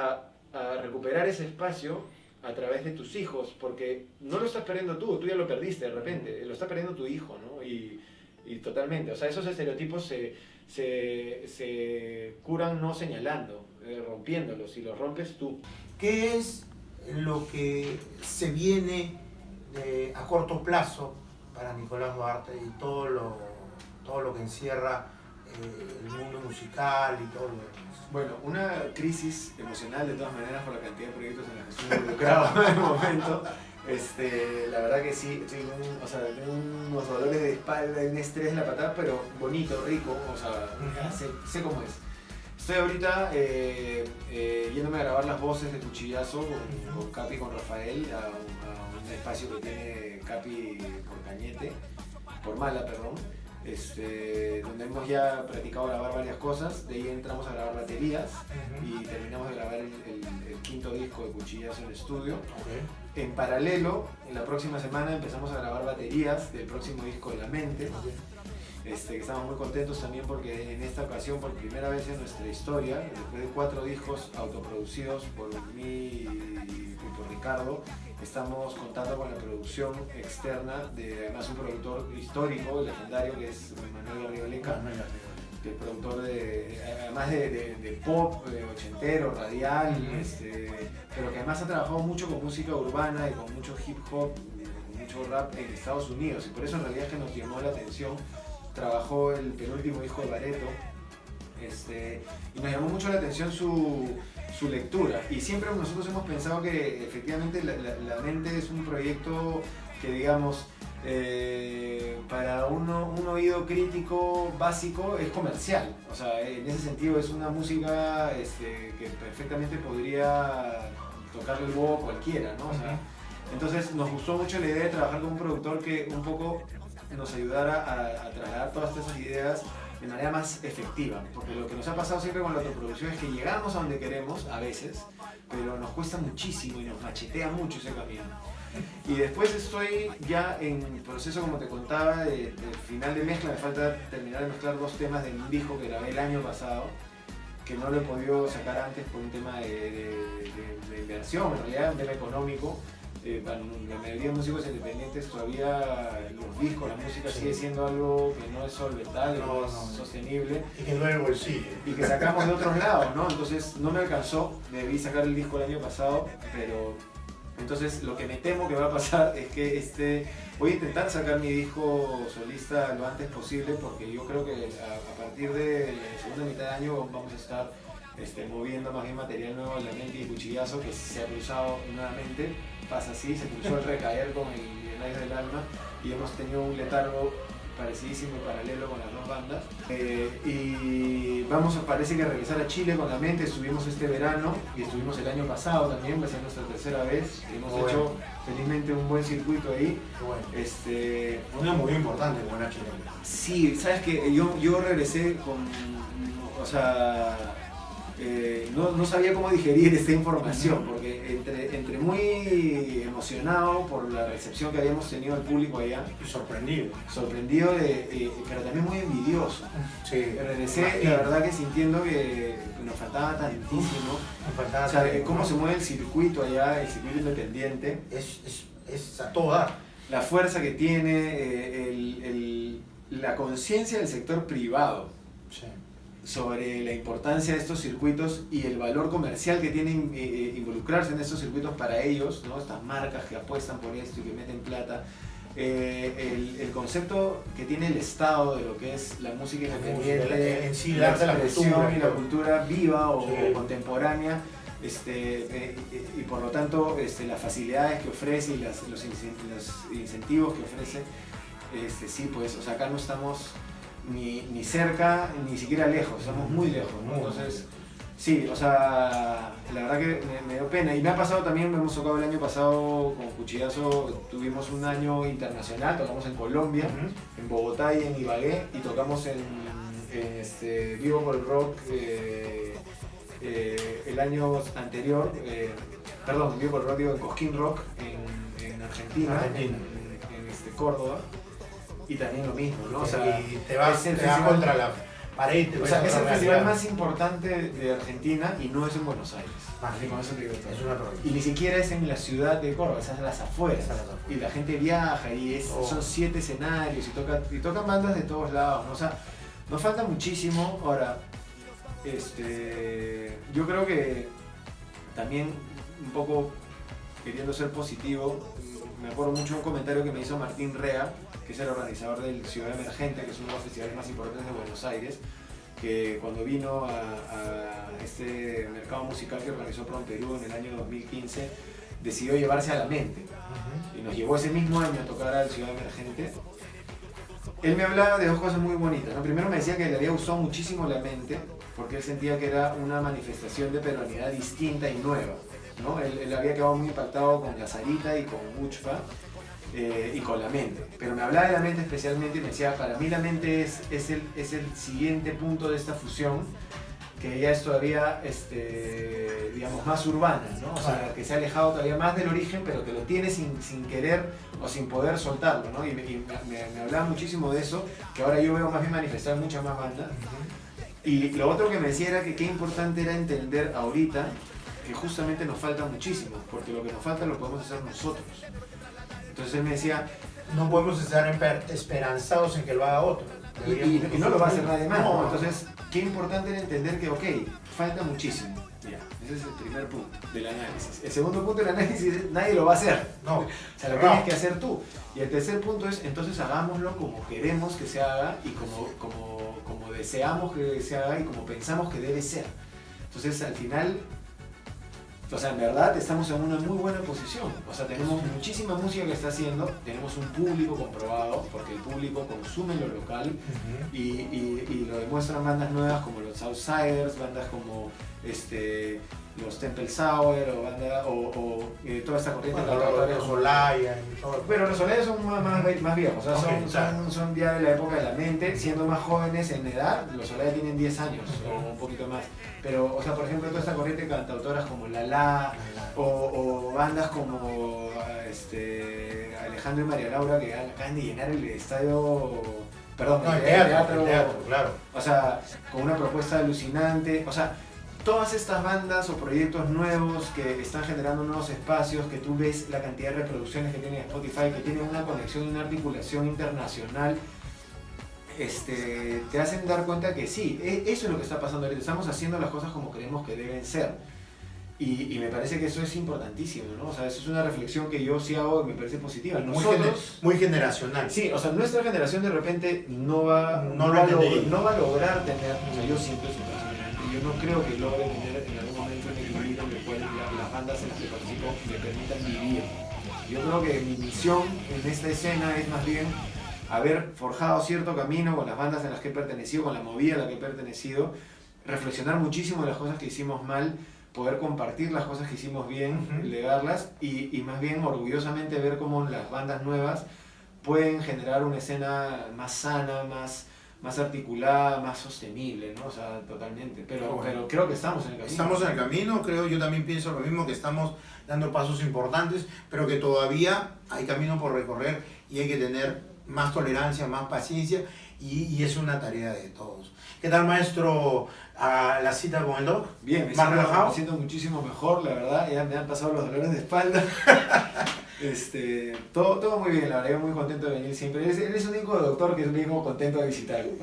a recuperar ese espacio a través de tus hijos, porque no lo estás perdiendo tú ya lo perdiste de repente, lo está perdiendo tu hijo, ¿no? Y totalmente, o sea, esos estereotipos se curan no señalando, rompiéndolos, y los rompes tú. ¿Qué es lo que se viene a corto plazo para Nicolás Duarte y todo todo lo que encierra el mundo musical y todo lo demás. Bueno, una crisis emocional de todas maneras por la cantidad de proyectos en los que estoy involucrado en el momento. La verdad que sí, tengo unos dolores de espalda, un estrés en la patada, pero bonito, rico, o sea, sé cómo es. Estoy ahorita yéndome a grabar las voces de Cuchillazo con Capi, con Rafael, a un espacio que tiene Capi por Cañete, por Mala, perdón. Donde hemos ya practicado grabar varias cosas, de ahí entramos a grabar baterías y terminamos de grabar el quinto disco de Cuchillazo en el estudio. En paralelo, en la próxima semana empezamos a grabar baterías del próximo disco de La Mente, que estamos muy contentos también porque en esta ocasión, por primera vez en nuestra historia, después de 4 discos autoproducidos por mí y por Ricardo, estamos contando con la producción externa de además un productor histórico, legendario, que es Manuel Arrioleca, que es productor además de pop, ochentero, radial, pero que además ha trabajado mucho con música urbana y con mucho hip hop, con mucho rap en Estados Unidos, y por eso en realidad es que nos llamó la atención. Trabajó el penúltimo disco de Bareto, y nos llamó mucho la atención su lectura, y siempre nosotros hemos pensado que efectivamente la Mente es un proyecto que, digamos, para un oído crítico básico es comercial, o sea, en ese sentido es una música que perfectamente podría tocarle el bobo a cualquiera, ¿no? O sea, entonces nos gustó mucho la idea de trabajar con un productor que un poco nos ayudara a trasladar todas esas ideas de manera más efectiva, porque lo que nos ha pasado siempre con la autoproducción es que llegamos a donde queremos, a veces, pero nos cuesta muchísimo y nos machetea mucho ese camino. Y después estoy ya en proceso, como te contaba, de final de mezcla. Me falta terminar de mezclar 2 temas de un disco que grabé el año pasado, que no lo he podido sacar antes por un tema de inversión, en realidad un tema económico. Para la mayoría de músicos independientes todavía los discos, la música sigue siendo algo que no es solventable, no es sostenible. Y que no es el bolsillo. Y que sacamos de otros lados, ¿no? Entonces no me alcanzó, debí sacar el disco el año pasado, pero entonces lo que me temo que va a pasar es que voy a intentar sacar mi disco solista lo antes posible, porque yo creo que a partir de la segunda mitad de año vamos a estar moviendo más bien material nuevo de La Mente y Cuchillazo, que se ha cruzado nuevamente, pasa así, se cruzó el Recaer con el Millonarios del Alma y hemos tenido un letargo parecidísimo y paralelo con las 2 bandas. Y parece que regresar a Chile con La Mente. Estuvimos este verano y estuvimos el año pasado también, va a ser nuestra tercera vez. Hemos hecho felizmente un buen circuito ahí. Una muy importante con H&M. Sí, sabes que yo regresé con, o sea, no sabía cómo digerir esta información, porque entre muy emocionado por la recepción que habíamos tenido del público allá, y sorprendido, pero también muy envidioso. Sí, regresé, la verdad, que sintiendo que nos faltaba tantísimo. O sea, cómo se mueve el circuito allá, el circuito independiente. Es a todo dar. La fuerza que tiene, la conciencia del sector privado. Sí. Sobre la importancia de estos circuitos y el valor comercial que tienen involucrarse en estos circuitos para ellos, ¿no? Estas marcas que apuestan por esto y que meten plata. El concepto que tiene el Estado de lo que es la música independiente, en sí, la la expresión y la cultura cultura viva o sí, contemporánea, y por lo tanto las facilidades que ofrece y los incentivos que ofrece, sí, pues, o sea, acá no estamos ni cerca, ni siquiera lejos, estamos muy lejos, ¿no? Entonces, sí, o sea, la verdad que me dio pena. Y me ha pasado también, me hemos tocado el año pasado con Cuchillazo, tuvimos un año internacional, tocamos en Colombia, en Bogotá y en Ibagué, y tocamos en Vivo por el Rock el año anterior, Vivo por el Rock, en Cosquín Rock, en Argentina. En Córdoba. Y también lo mismo, ¿no? O sea, y te vas contra la pared. O sea, es el festival más importante de Argentina y no es en Buenos Aires. Es una provincia. Y ni siquiera es en la ciudad de Córdoba, es en las afueras. Y la gente viaja y son 7 escenarios y tocan bandas de todos lados, ¿no? O sea, nos falta muchísimo. Ahora, yo creo que también un poco queriendo ser positivo, me acuerdo mucho de un comentario que me hizo Martín Rea, que es el organizador del Ciudad Emergente, que es uno de los festivales más importantes de Buenos Aires, que cuando vino a este mercado musical que organizó Prom Perú en el año 2015, decidió llevarse a La Mente. Y nos llevó ese mismo año a tocar al Ciudad Emergente. Él me hablaba de dos cosas muy bonitas, ¿no? Primero me decía que le había gustado muchísimo La Mente, porque él sentía que era una manifestación de peruanidad distinta y nueva, ¿no? Él había quedado muy impactado con La Sarita y con Uchfa y con La Mente. Pero me hablaba de La Mente especialmente y me decía, para mí La Mente es el siguiente punto de esta fusión, que ya es todavía, digamos, más urbana, ¿no? O sea, que se ha alejado todavía más del origen, pero que lo tiene sin querer o sin poder soltarlo, ¿no? Y me hablaba muchísimo de eso, que ahora yo veo más bien manifestar muchas más bandas. Y lo otro que me decía era que qué importante era entender ahorita que justamente nos falta muchísimo, porque lo que nos falta lo podemos hacer nosotros. Entonces él me decía... No podemos estar esperanzados en que lo haga otro. Y no lo va a hacer nadie más, ¿no? No. Entonces, qué importante era entender que, ok, falta muchísimo. Ya, ese es el primer punto del análisis. El segundo punto del análisis es, nadie lo va a hacer. No. O sea, lo tienes que hacer tú. Y el tercer punto es, entonces hagámoslo como queremos que se haga y como deseamos que se haga y como pensamos que debe ser. Entonces, al final... O sea, en verdad estamos en una muy buena posición. O sea, tenemos muchísima música que está haciendo, tenemos un público comprobado, porque el público consume lo local y lo demuestran bandas nuevas como los Outsiders, bandas como los Temple Sour o toda esta corriente de cantautores. Los Olaya y todo. Pero los Olaya son más viejos, o sea, Okay, son ya de la época de La Mente, siendo más jóvenes en edad, los Olaya tienen 10 años o un poquito más. Pero, o sea, por ejemplo, toda esta corriente de cantautoras como Lala o bandas como Alejandro y María Laura que acaban de llenar el estadio, perdón, No, el teatro, claro. o sea, con una propuesta alucinante, o sea, todas estas bandas o proyectos nuevos que están generando nuevos espacios, que tú ves la cantidad de reproducciones que tiene Spotify, que tienen una conexión y una articulación internacional, te hacen dar cuenta que sí, eso es lo que está pasando ahorita, estamos haciendo las cosas como creemos que deben ser. Y me parece que eso es importantísimo, ¿no? O sea, eso es una reflexión que yo sí hago y me parece positiva. Nosotros, muy generacional. sí, o sea, nuestra generación de repente no va a lograr tener, o sea, yo siento eso personalmente, yo no creo que logre tener en algún momento un equilibrio en el cual las bandas en las que participo me permitan vivir. Yo creo que mi misión en esta escena es más bien haber forjado cierto camino con las bandas en las que he pertenecido, con la movida a la que he pertenecido, reflexionar muchísimo de las cosas que hicimos mal, poder compartir las cosas que hicimos bien, legarlas y más bien orgullosamente ver cómo las bandas nuevas pueden generar una escena más sana, más articulada, más sostenible, ¿no? O sea, totalmente. Pero creo que estamos en el camino. Estamos en el camino, creo, yo también pienso lo mismo, que estamos dando pasos importantes, pero que todavía hay camino por recorrer y hay que tener más tolerancia, más paciencia y es una tarea de todos. ¿Qué tal, maestro, a la cita con el doc? Bien, me siento muchísimo mejor, la verdad, ya me han pasado los dolores de espalda. Todo muy bien, la verdad, yo muy contento de venir siempre. Él es el único doctor que vengo contento de visitarlo.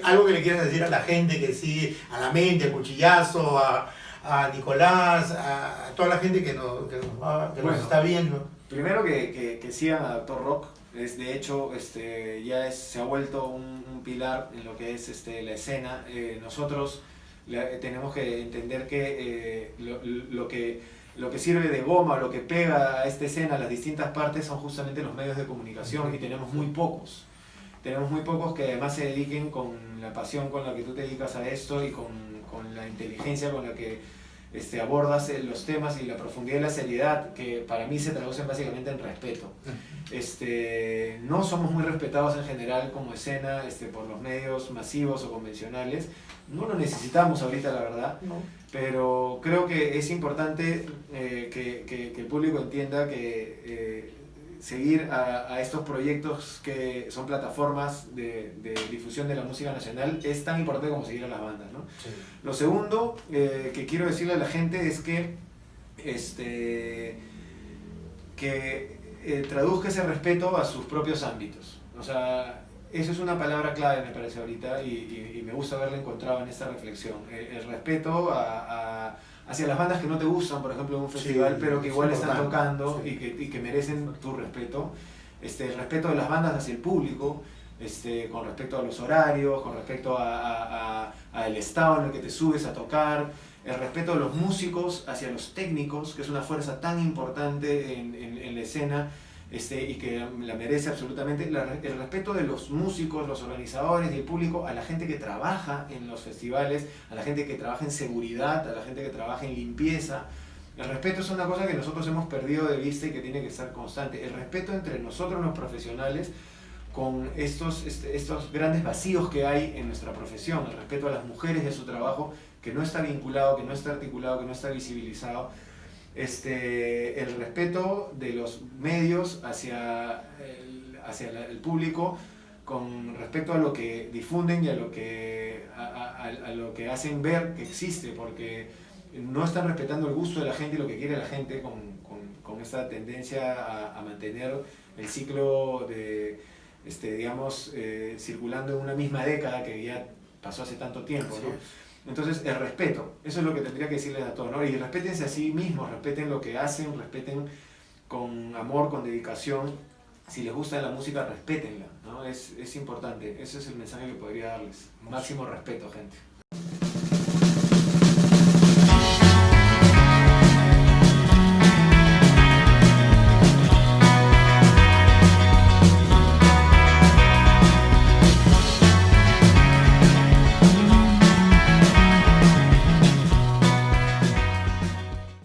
Algo que le quieras decir a la gente que sigue, a La Mente, a Cuchillazo, a Nicolás, a toda la gente que nos está viendo. Primero que sigan a Doctor Rock. De hecho, se ha vuelto un pilar en lo que es la escena. Nosotros tenemos que entender que lo que sirve de goma, lo que pega a esta escena, las distintas partes, son justamente los medios de comunicación y tenemos muy pocos. Tenemos muy pocos que además se dediquen con la pasión con la que tú te dedicas a esto y con la inteligencia con la que abordas los temas y la profundidad y la seriedad, que para mí se traducen básicamente en respeto. No somos muy respetados en general como escena por los medios masivos o convencionales. No lo necesitamos ahorita, la verdad, no. Pero creo que es importante que el público entienda que seguir a estos proyectos que son plataformas de difusión de la música nacional es tan importante como seguir a las bandas, ¿no? Sí. Lo segundo que quiero decirle a la gente es que traduzca ese respeto a sus propios ámbitos. O sea, eso es una palabra clave, me parece, ahorita, y me gusta haberla encontrado en esta reflexión. El respeto a hacia las bandas que no te gustan, por ejemplo, en un festival, Sí, pero que igual es están importante, tocando sí. y que merecen tu respeto. El respeto de las bandas hacia el público, con respecto a los horarios, con respecto al estado en el que te subes a tocar, el respeto de los músicos hacia los técnicos, que es una fuerza tan importante en la escena, y que la merece absolutamente. El respeto de los músicos, los organizadores y el público a la gente que trabaja en los festivales, a la gente que trabaja en seguridad, a la gente que trabaja en limpieza. El respeto es una cosa que nosotros hemos perdido de vista y que tiene que estar constante. El respeto entre nosotros los profesionales con estos grandes vacíos que hay en nuestra profesión. El respeto a las mujeres y a su trabajo, que no está vinculado, que no está articulado, que no está visibilizado. El respeto de los medios hacia el público con respecto a lo que difunden y a lo que hacen ver que existe, porque no están respetando el gusto de la gente y lo que quiere la gente con esta tendencia a mantener el ciclo de, circulando en una misma década que ya pasó hace tanto tiempo, ¿no? Entonces, el respeto, eso es lo que tendría que decirles a todos, ¿no? Y respétense a sí mismos, respeten lo que hacen, respeten con amor, con dedicación. Si les gusta la música, respétenla, ¿no? Es importante, ese es el mensaje que podría darles. Máximo respeto, gente.